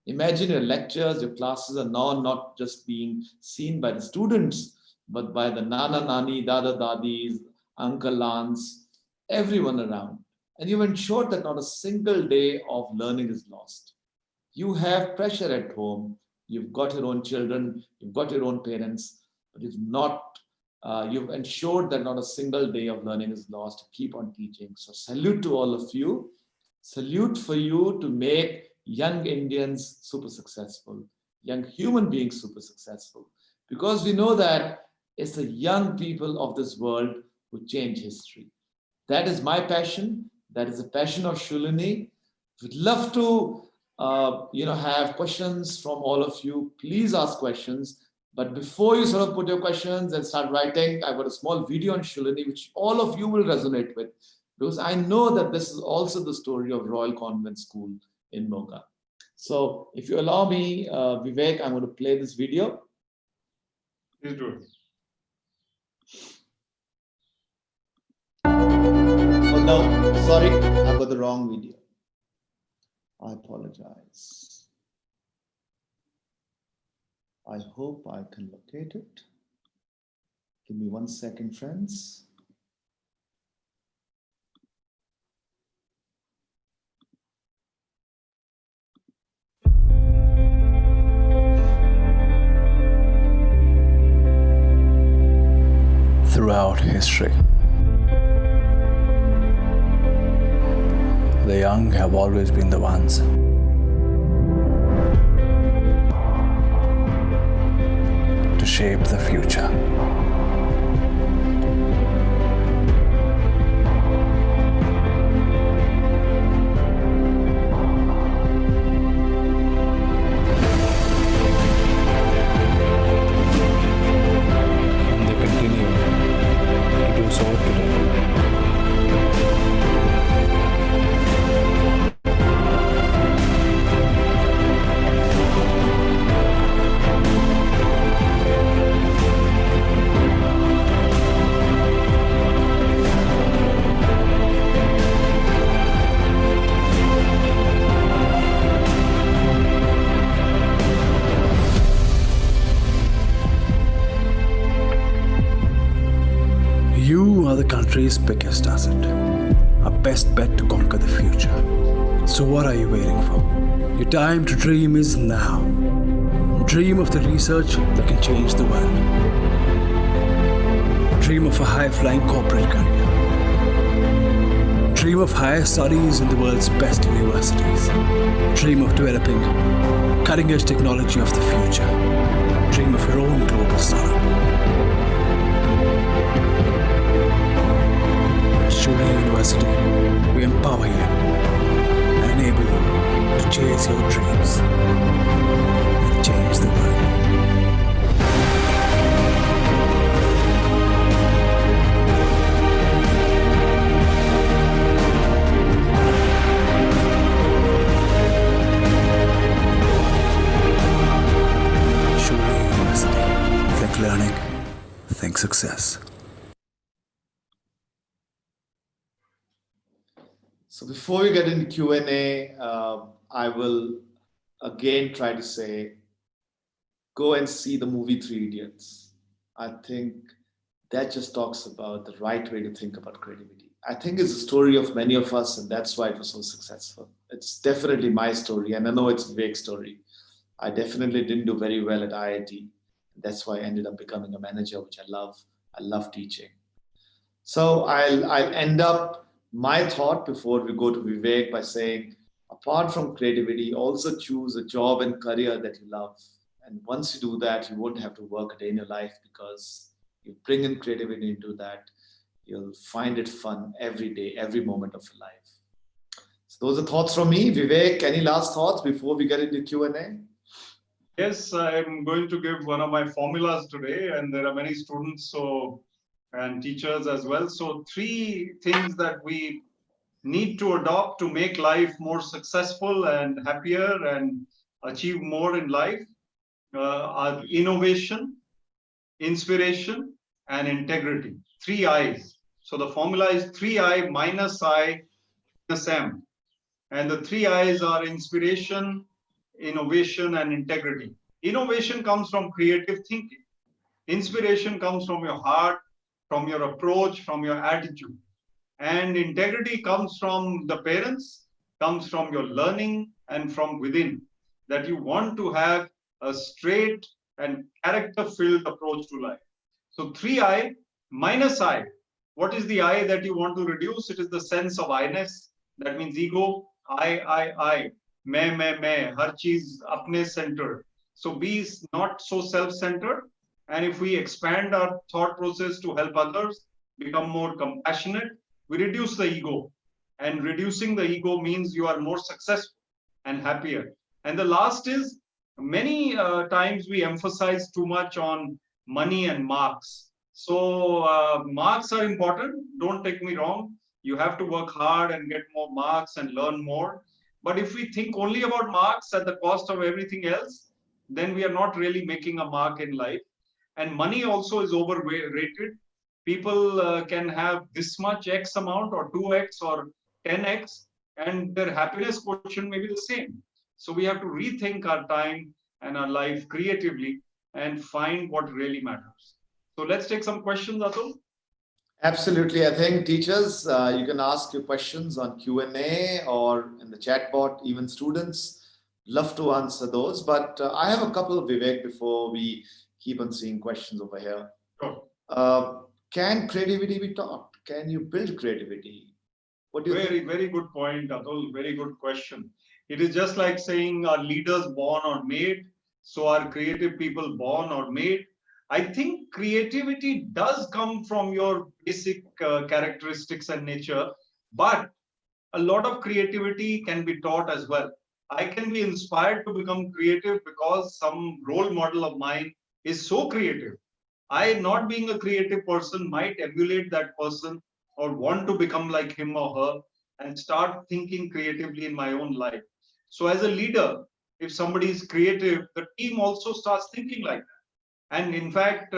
S1: Imagine your lectures, your classes are now not just being seen by the students, but by the Nana Nani, Dada Dadis, Uncle Aunts, everyone around. And you've ensured that not a single day of learning is lost. You have pressure at home. You've got your own children, you've got your own parents, but you've ensured that not a single day of learning is lost. Keep on teaching. So salute to all of you. Salute for you to make young Indians super successful, young human beings super successful, because we know that it's the young people of this world who change history. That is my passion. That is the passion of Shulini. We'd love to have questions from all of you. Please ask questions. But before you sort of put your questions and start writing, I've got a small video on Shulini, which all of you will resonate with, because I know that this is also the story of Royal Convent School in Moga. So if you allow me, Vivek, I'm going to play this video.
S4: Please do it.
S1: Oh no, sorry, I've got the wrong video. I apologize. I hope I can locate it. Give me 1 second, friends.
S5: Throughout history, the young have always been the ones to shape the future. And they continue to do so today. You are the country's biggest asset, our best bet to conquer the future. So what are you waiting for? Your time to dream is now. Dream of the research that can change the world. Dream of a high-flying corporate career. Dream of higher studies in the world's best universities. Dream of developing cutting-edge technology of the future. Dream of your own global startup. At Shulini University, we empower you and enable you to chase your dreams and change the world. Shulini University. Think learning, think success.
S1: So before we get into Q&A, I will again try to say, go and see the movie 3 Idiots. I think that just talks about the right way to think about creativity. I think it's a story of many of us, and that's why it was so successful. It's definitely my story, and I know it's Vivek's story. I definitely didn't do very well at IIT. That's why I ended up becoming a manager, which I love. I love teaching. So I'll end up my thought before we go to Vivek by saying, apart from creativity, also choose a job and career that you love. And once you do that, you won't have to work a day in your life, because you bring in creativity into that. You'll find it fun every day, every moment of your life. So those are thoughts from me. Vivek, any last thoughts before we get into Q&A?
S4: Yes, I'm going to give one of my formulas today, and there are many students, so and teachers as well. So 3 things that we need to adopt to make life more successful and happier and achieve more in life are innovation, inspiration, and integrity. 3 I's. So the formula is 3I minus I minus M. And the 3 I's are inspiration, innovation, and integrity. Innovation comes from creative thinking. Inspiration comes from your heart, from your approach, from your attitude. And integrity comes from the parents, comes from your learning and from within, that you want to have a straight and character-filled approach to life. So 3I minus I. What is the I that you want to reduce? It is the sense of I-ness. That means ego, I. Main, har cheez apne centered. So be not so self-centered. And if we expand our thought process to help others, become more compassionate, we reduce the ego. And reducing the ego means you are more successful and happier. And the last is, many times we emphasize too much on money and marks. So marks are important. Don't take me wrong. You have to work hard and get more marks and learn more. But if we think only about marks at the cost of everything else, then we are not really making a mark in life. And money also is overrated. People can have this much X amount or 2X or 10X, and their happiness quotient may be the same. So we have to rethink our time and our life creatively and find what really matters. So let's take some questions, Atul.
S1: Absolutely. I think teachers, you can ask your questions on Q&A or in the chat bot, even students love to answer those. But I have a couple of Vivek before we keep on seeing questions over here.
S4: Sure.
S1: Can creativity be taught? Can you build creativity? What do you think?
S4: Very good point, Atul. Very good question. It is just like saying, are leaders born or made? So are creative people born or made? I think creativity does come from your basic characteristics and nature, but a lot of creativity can be taught as well. I can be inspired to become creative because some role model of mine is so creative. I, not being a creative person, might emulate that person or want to become like him or her and start thinking creatively in my own life. So as a leader, if somebody is creative, the team also starts thinking like that. And in fact,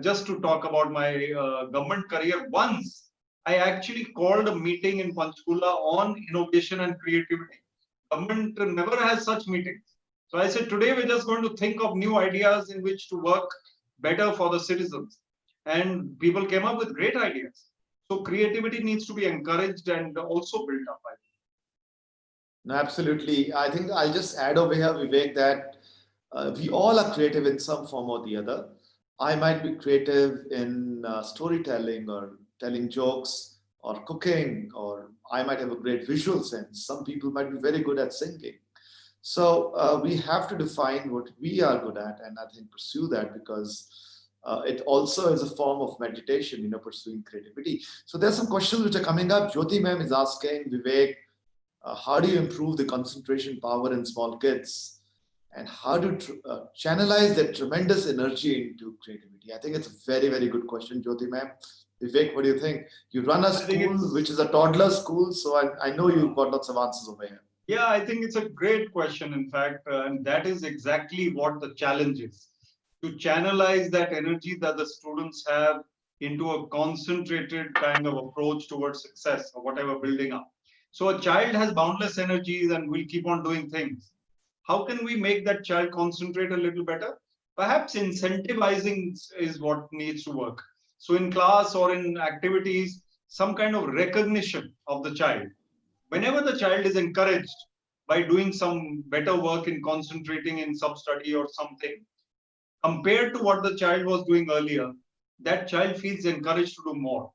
S4: just to talk about my government career, once I actually called a meeting in Panchkula on innovation and creativity. Government never has such meetings. So I said, today we're just going to think of new ideas in which to work better for the citizens. And people came up with great ideas. So creativity needs to be encouraged and also built up.
S1: No, absolutely. I think I'll just add over here, Vivek, that we all are creative in some form or the other. I might be creative in storytelling or telling jokes or cooking, or I might have a great visual sense. Some people might be very good at singing. So we have to define what we are good at, and I think pursue that, because it also is a form of meditation, pursuing creativity. So there's some questions which are coming up. Jyoti ma'am is asking, Vivek, how do you improve the concentration power in small kids? And how do you channelize that tremendous energy into creativity? I think it's a very, very good question, Jyoti ma'am. Vivek, what do you think? You run a school which is a toddler school, so I know you've got lots of answers over here.
S4: Yeah, I think it's a great question, in fact, and that is exactly what the challenge is. To channelize that energy that the students have into a concentrated kind of approach towards success or whatever building up. So a child has boundless energies and will keep on doing things. How can we make that child concentrate a little better? Perhaps incentivizing is what needs to work. So in class or in activities, some kind of recognition of the child. Whenever the child is encouraged by doing some better work in concentrating in sub-study or something, compared to what the child was doing earlier, that child feels encouraged to do more.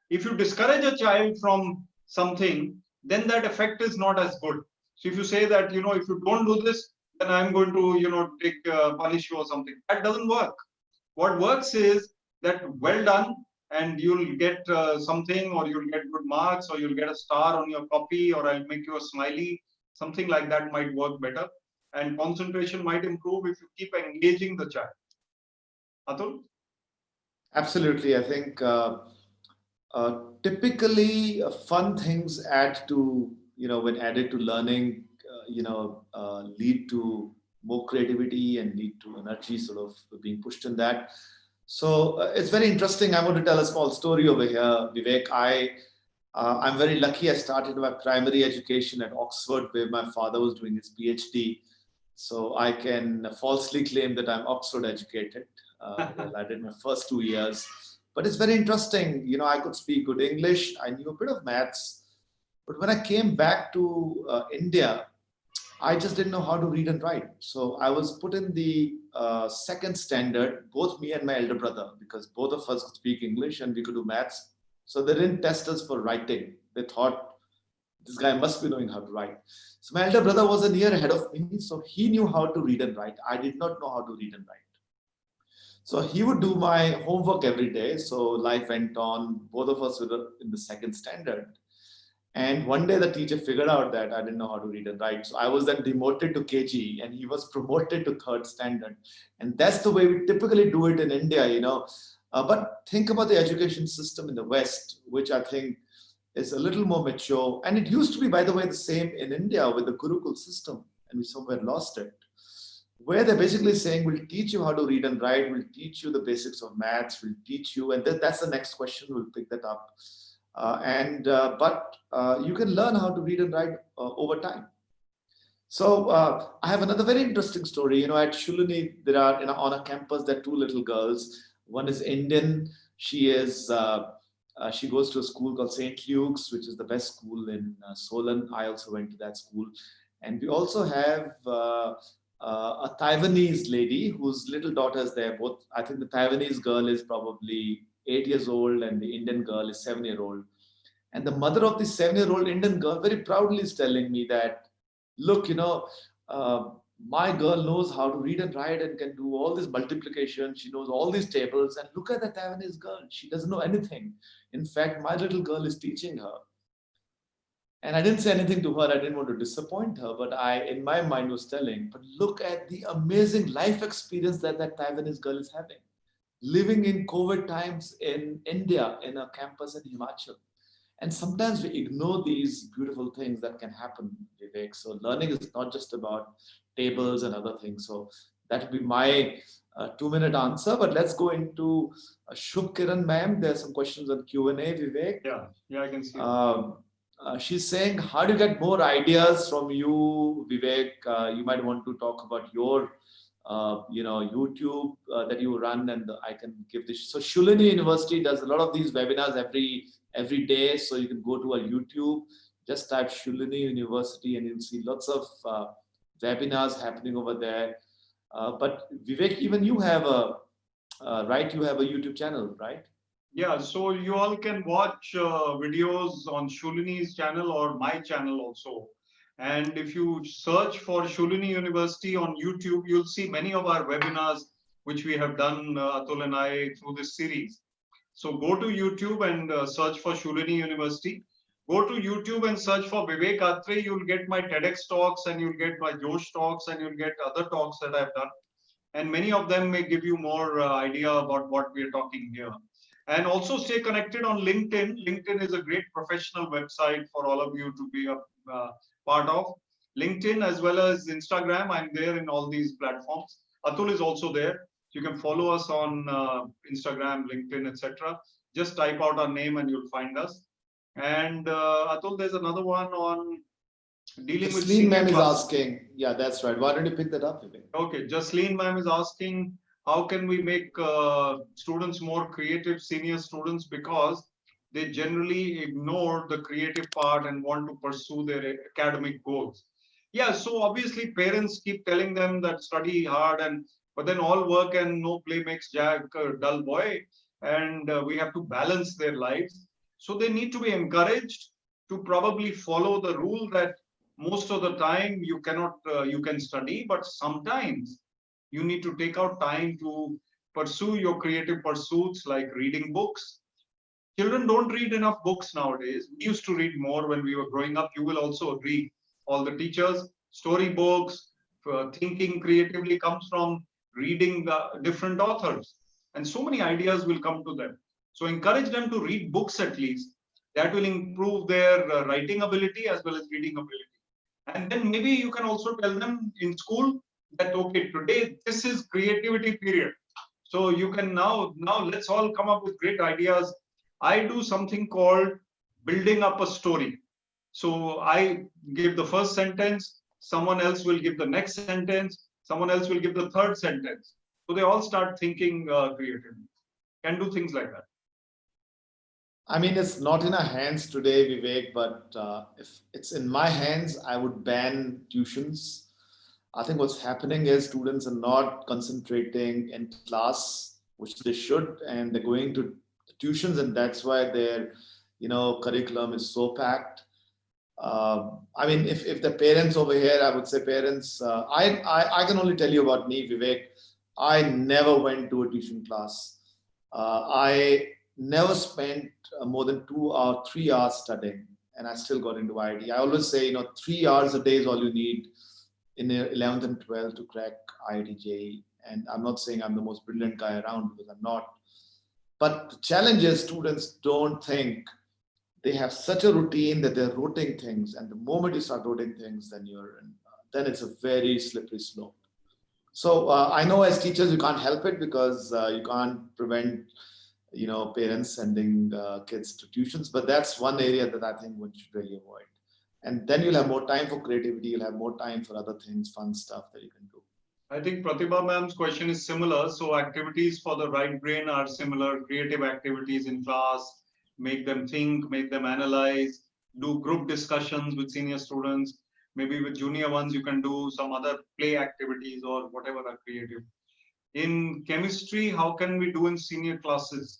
S4: If you discourage a child from something, then that effect is not as good. So if you say that, if you don't do this, then I'm going to, punish you or something. That doesn't work. What works is that, well done, and you'll get something, or you'll get good marks, or you'll get a star on your copy, or I'll make you a smiley. Something like that might work better. And concentration might improve if you keep engaging the child. Atul?
S1: Absolutely. I think typically fun things add to, when added to learning, lead to more creativity and lead to energy sort of being pushed in that. So it's very interesting. I want to tell a small story over here, Vivek. I'm very lucky. I started my primary education at Oxford, where my father was doing his PhD. So I can falsely claim that I'm Oxford educated. Well, I did my first 2 years, but it's very interesting. I could speak good English. I knew a bit of maths, but when I came back to India, I just didn't know how to read and write. So I was put in the second standard, both me and my elder brother, because both of us could speak English and we could do maths. So they didn't test us for writing. They thought this guy must be knowing how to write. So my elder brother was a year ahead of me, so he knew how to read and write. I did not know how to read and write. So he would do my homework every day. So life went on. Both of us were in the second standard. And one day the teacher figured out that I didn't know how to read and write. So I was then demoted to KG and he was promoted to third standard. And that's the way we typically do it in India. But think about the education system in the West, which I think is a little more mature. And it used to be, by the way, the same in India with the Gurukul system. And we somewhere lost it, where they're basically saying, we'll teach you how to read and write, we'll teach you the basics of maths, we'll teach you, and that's the next question, we'll pick that up. But you can learn how to read and write over time. So I have another very interesting story. At Shulini, there are, on a campus, there are two little girls. One is Indian. She goes to a school called St. Luke's, which is the best school in Solon. I also went to that school. And we also have a Taiwanese lady whose little daughter is there. Both, I think the Taiwanese girl is probably 8 years old and the Indian girl is 7-year-old. And the mother of the 7-year-old Indian girl very proudly is telling me that, look, my girl knows how to read and write and can do all this multiplication. She knows all these tables. And look at the Taiwanese girl. She doesn't know anything. In fact, my little girl is teaching her. And I didn't say anything to her. I didn't want to disappoint her, but I, in my mind, was telling, but look at the amazing life experience that Taiwanese girl is having, living in COVID times in India, in a campus in Himachal. And sometimes we ignore these beautiful things that can happen, Vivek. So learning is not just about tables and other things. So that would be my 2-minute answer. But let's go into Shubh Kiran ma'am. There are some questions on Q&A, Vivek.
S4: Yeah, I can see.
S1: She's saying, how do you get more ideas from you, Vivek? You might want to talk about your YouTube that you run, and I can give this. So Shulini University does a lot of these webinars every day. So you can go to our YouTube, just type Shulini University and you'll see lots of webinars happening over there. But Vivek, even you have right? You have a YouTube channel, right?
S4: Yeah, so you all can watch videos on Shulini's channel or my channel also. And if you search for Shulini University on YouTube, you'll see many of our webinars, which we have done, Atul and I, through this series. So go to YouTube and search for Shulini University. Go to YouTube and search for Vivek Atray. You'll get my TEDx talks and you'll get my Josh talks and you'll get other talks that I've done. And many of them may give you more idea about what we're talking here. And also stay connected on LinkedIn. LinkedIn is a great professional website for all of you to be a part of. LinkedIn as well as Instagram. I'm there in all these platforms. Atul is also there. You can follow us on Instagram, LinkedIn, etc. Just type out our name and you'll find us. And Atul, there's another one on dealing with.
S1: Jasleen ma'am is asking. Yeah, that's right. Why don't you pick that up, Vivek?
S4: Okay, Jasleen ma'am is asking, how can we make students more creative, senior students, because they generally ignore the creative part and want to pursue their academic goals. Yeah, so obviously parents keep telling them that study hard, but then all work and no play makes Jack a dull boy, and we have to balance their lives. So they need to be encouraged to probably follow the rule that most of the time you can study, but sometimes you need to take out time to pursue your creative pursuits like reading books. Children don't read enough books nowadays. We used to read more when we were growing up. You will also agree, all the teachers, storybooks, thinking creatively comes from reading different authors. and so many ideas will come to them. So encourage them to read books at least. That will improve their writing ability as well as reading ability. And then maybe you can also tell them in school that, okay, today this is creativity period. So you can now let's all come up with great ideas. I do something called building up a story. So I give the first sentence, someone else will give the next sentence, someone else will give the third sentence. So they all start thinking creatively. Can do things like that.
S1: I mean, it's not in our hands today, Vivek, but if it's in my hands, I would ban tuitions. I think what's happening is students are not concentrating in class, which they should, and they're going to tuitions, and that's why their, curriculum is so packed. I mean, if the parents over here, I would say parents, I can only tell you about me, Vivek. I never went to a tuition class. I never spent more than 2 or 3 hours studying, and I still got into IIT. I always say, 3 hours a day is all you need in 11th and 12th to crack IIT JEE. And I'm not saying I'm the most brilliant guy around, because I'm not. But the challenge is students don't think. They have such a routine that they're rotating things, and the moment you start rotating things, then then it's a very slippery slope. So I know as teachers you can't help it, because you can't prevent parents sending kids to tuitions, but that's one area that I think one should really avoid. And then you'll have more time for creativity, you'll have more time for other things, fun stuff that you can do.
S4: I think Pratibha ma'am's question is similar. So activities for the right brain are similar, creative activities in class, make them think, make them analyze, do group discussions with senior students. Maybe with junior ones, you can do some other play activities or whatever are creative. In chemistry, how can we do in senior classes?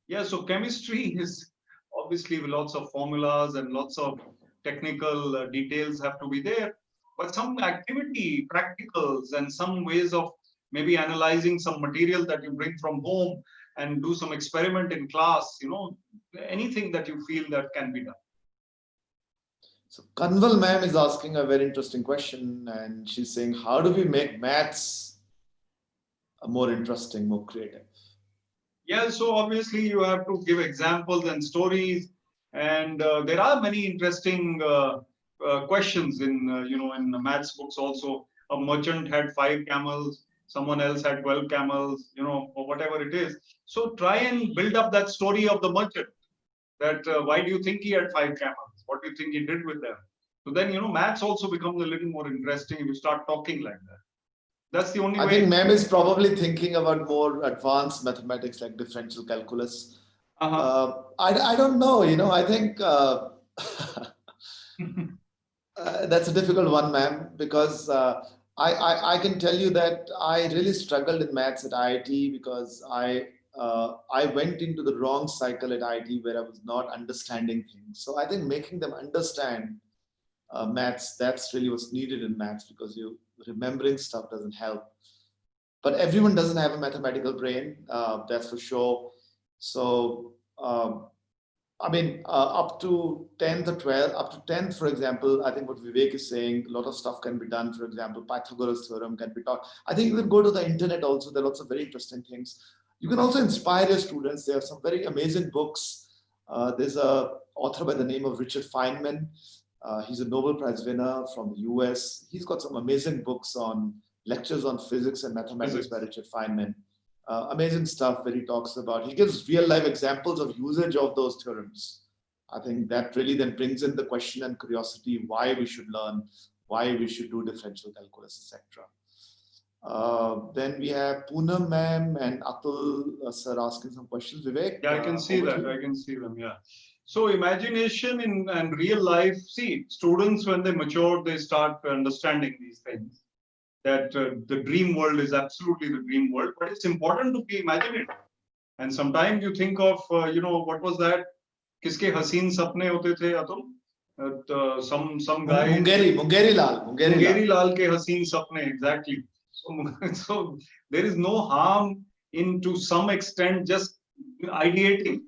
S4: Yeah, so chemistry is obviously lots of formulas and lots of technical details have to be there. But some activity, practicals, and some ways of maybe analyzing some material that you bring from home and do some experiment in class, anything that you feel that can be done.
S1: So Kanwal ma'am is asking a very interesting question, and she's saying, how do we make maths more interesting, more creative?
S4: Yeah, so obviously you have to give examples and stories, and there are many interesting questions in in the maths books also. A merchant had 5 camels, someone else had 12 camels, or whatever it is. So try and build up that story of the merchant. That why do you think he had 5 camels? What do you think he did with them? So then maths also becomes a little more interesting if you start talking like that. That's the only way.
S1: I think ma'am is probably thinking about more advanced mathematics like differential calculus. I don't know, I think that's a difficult one, ma'am, because I can tell you that I really struggled in maths at IIT, because I went into the wrong cycle at IIT where I was not understanding things. So I think making them understand maths, that's really what's needed in maths, because remembering stuff doesn't help. But everyone doesn't have a mathematical brain, that's for sure. So I mean, up to 10th or 12th, up to 10th, for example, I think what Vivek is saying, a lot of stuff can be done. For example, Pythagoras theorem can be taught. I think you can go to the internet also. There are lots of very interesting things. You can also inspire your students. There are some very amazing books. There's an author by the name of Richard Feynman. He's a Nobel Prize winner from the US. He's got some amazing books on lectures on physics and mathematics by Richard Feynman. Amazing stuff where he talks about, he gives real life examples of usage of those theorems. I think that really then brings in the question and curiosity why we should learn, why we should do differential calculus, etc. Then we have Poonam ma'am and Atul sir asking some questions. Vivek?
S4: Yeah, I can see that. I can see them, yeah. So imagination and real life, see, students when they mature, they start understanding these things. That the dream world is absolutely the dream world, but it's important to be imaginative. And sometimes you think of, what was that? Kiske haseen sapne hote the, Atul? Some guy.
S1: Mungeri
S4: Lal ke haseen sapne, exactly. So there is no harm in, to some extent, just ideating.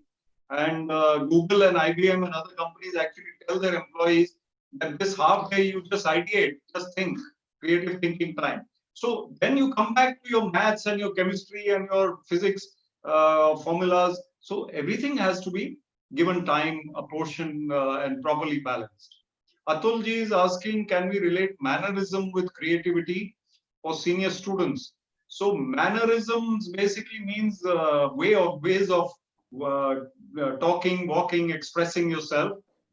S4: And Google and IBM and other companies actually tell their employees that this half day you just ideate, just think. Creative thinking time. So then you come back to your maths and your chemistry and your physics formulas. So everything has to be given time, a portion, and properly balanced. Atul ji is asking, can we relate mannerism with creativity for senior students? So mannerisms basically means ways of talking, walking, expressing yourself,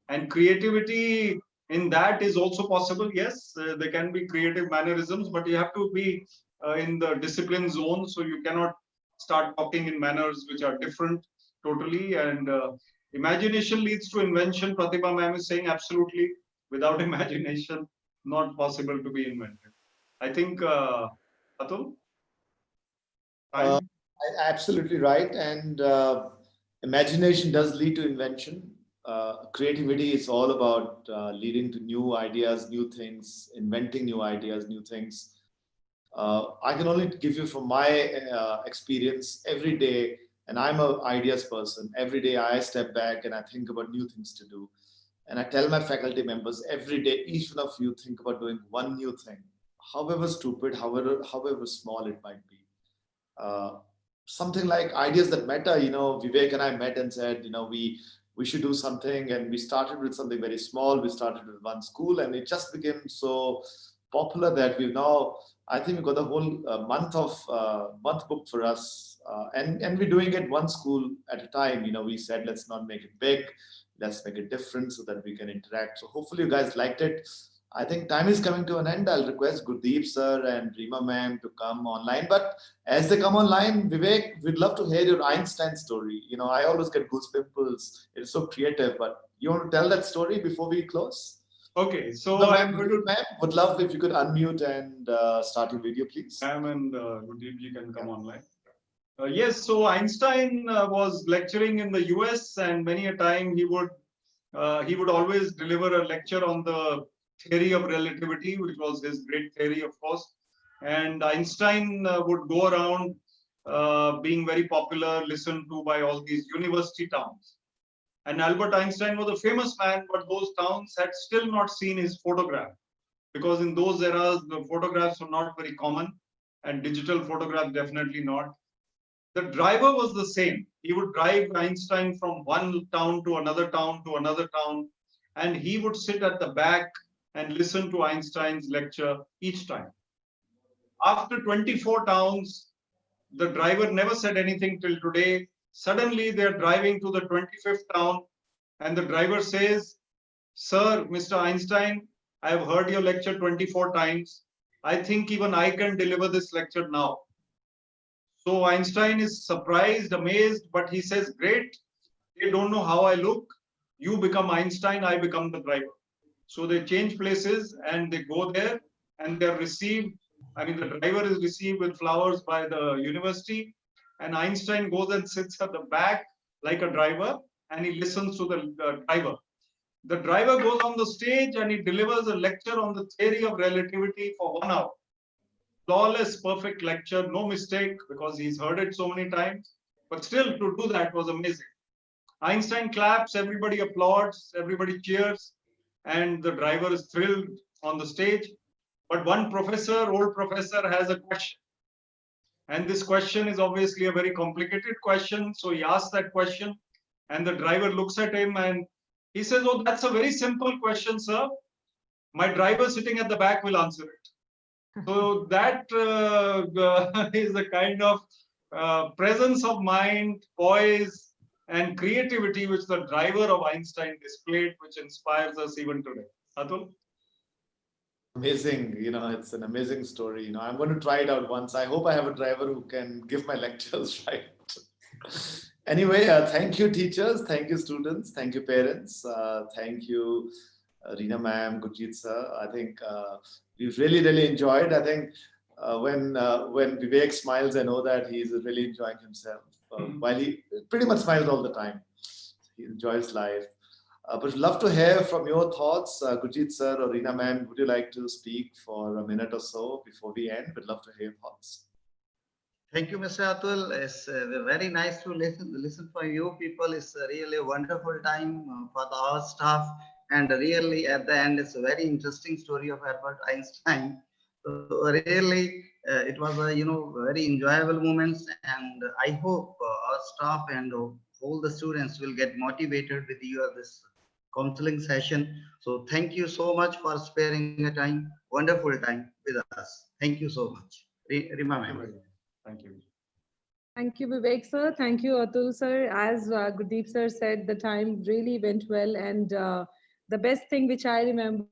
S4: and creativity in that is also possible. Yes, there can be creative mannerisms, but you have to be in the discipline zone, so you cannot start talking in manners which are different totally. And imagination leads to invention. Pratibha ma'am is saying absolutely. Without imagination, not possible to be invented. I think, Atul?
S1: Absolutely right. And imagination does lead to invention. Creativity is all about leading to new ideas, new things, inventing new ideas, new things. I can only give you from my experience every day, and I'm an ideas person. Every day I step back and I think about new things to do. And I tell my faculty members every day, each one of you think about doing one new thing, however stupid, however small it might be. Something like ideas that matter. Vivek and I met and said, we should do something, and we started with something very small. We started with one school, and it just became so popular that we've now, I think, we've got the whole month booked for us, and we're doing it one school at a time. We said, let's not make it big, let's make it different so that we can interact. So hopefully you guys liked it. I think time is coming to an end. I'll request Gurdeep sir and Rima ma'am to come online. But as they come online, Vivek, we'd love to hear your Einstein story. I always get goosebumps. It's so creative. But you want to tell that story before we close?
S4: Okay, so I'm going to.
S1: Ma'am, would love if you could unmute and start your video, please.
S4: Ma'am and Gurdeep ji can come online. Yes, so Einstein was lecturing in the US, and many a time he would always deliver a lecture on the theory of relativity, which was his great theory, of course. And Einstein would go around being very popular, listened to by all these university towns. And Albert Einstein was a famous man, but those towns had still not seen his photograph, because in those eras, the photographs were not very common, and digital photographs definitely not. The driver was the same. He would drive Einstein from one town to another town to another town, and he would sit at the back and listen to Einstein's lecture each time. After 24 towns, the driver never said anything till today. Suddenly, they're driving to the 25th town, and the driver says, "Sir, Mr. Einstein, I have heard your lecture 24 times. I think even I can deliver this lecture now." So Einstein is surprised, amazed, but he says, "Great, they don't know how I look. You become Einstein, I become the driver." So they change places and they go there, and they're received. The driver is received with flowers by the university, and Einstein goes and sits at the back like a driver, and he listens to the driver. The driver goes on the stage and he delivers a lecture on the theory of relativity for 1 hour. Flawless, perfect lecture, no mistake, because he's heard it so many times. But still, to do that was amazing. Einstein claps, everybody applauds, everybody cheers, and the driver is thrilled on the stage. But one old professor, has a question. And this question is obviously a very complicated question. So he asks that question, and the driver looks at him and he says, "Oh, that's a very simple question, sir. My driver sitting at the back will answer it." So that is a kind of presence of mind, poise, and creativity which the driver of Einstein displayed, which inspires us even today. Atul?
S1: Amazing. It's an amazing story. I'm going to try it out once. I hope I have a driver who can give my lectures right. Anyway, thank you, teachers. Thank you, students. Thank you, parents. Thank you, Reena ma'am, Gurjeet sir. I think we've really, really enjoyed. I think when Vivek smiles, I know that he's really enjoying himself. While he pretty much smiles all the time. He enjoys life. But love to hear from your thoughts. Gurjeet sir or Reena ma'am, would you like to speak for a minute or so before we end? We'd love to hear your thoughts.
S3: Thank you, Mr. Atul. It's very nice to listen from you people. It's really a wonderful time for our staff. And really, at the end, it's a very interesting story of Albert Einstein. So really, it was a very enjoyable moments, and I hope our staff and all the students will get motivated with you at this counseling session. So thank you so much for sparing a time, wonderful time with us. Thank you so much. Rima ma'am.
S4: Thank you.
S2: Thank you, Vivek sir. Thank you, Atul sir. As Gurdeep sir said, the time really went well, and the best thing which I remember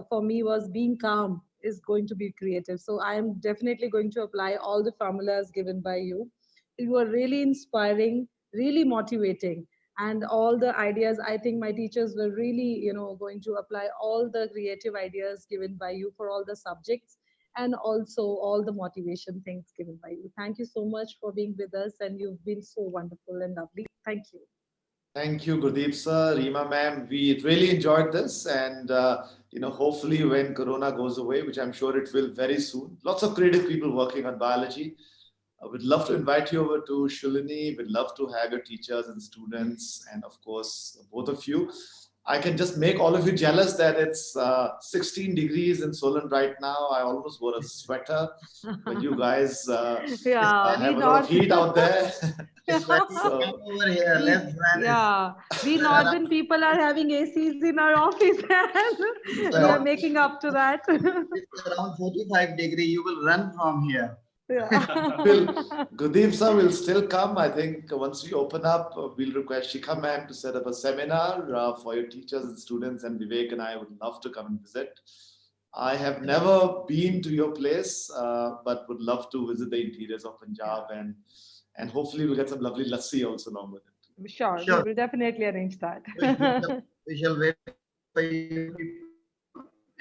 S2: for me was being calm is going to be creative. So I am definitely going to apply all the formulas given by you. You were really inspiring, really motivating, and all the ideas. I think my teachers were really, going to apply all the creative ideas given by you for all the subjects, and also all the motivation things given by you. Thank you so much for being with us, and you've been so wonderful and lovely. Thank you.
S1: Thank you, Gurdeep sir, Rima ma'am. We really enjoyed this, and hopefully when Corona goes away, which I'm sure it will very soon, lots of creative people working on biology. I would love to invite you over to Shulini. We'd love to have your teachers and students, and of course, both of you. I can just make all of you jealous that it's 16 degrees in Solon right now. I almost wore a sweater, but you guys
S2: Yeah,
S1: have a lot of heat out there.
S3: Come over here. Let's run.
S2: Yeah, we northern people are having ACs in our office, and we are making up to that.
S3: It's around 45 degree. You will run from here.
S2: Yeah.
S1: Gurdeep sir will still come. I think once we open up, we'll request Shikha ma'am to set up a seminar for your teachers and students, and Vivek and I would love to come and visit. I have never been to your place, but would love to visit the interiors of Punjab, and hopefully we'll get some lovely lassi also along with it.
S2: Sure, we will definitely arrange that.
S3: We shall wait for you.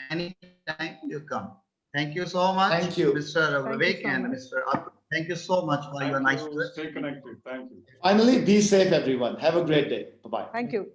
S3: Anytime you come. Thank you so much.
S1: Thank you.
S3: Mr.
S2: Thank
S3: Vivek
S2: you so
S3: and
S2: much.
S3: Mr. Atul. Thank you so much for your nice words.
S4: Stay connected. Thank you.
S1: Finally, be safe, everyone. Have a great day. Bye-bye.
S2: Thank you.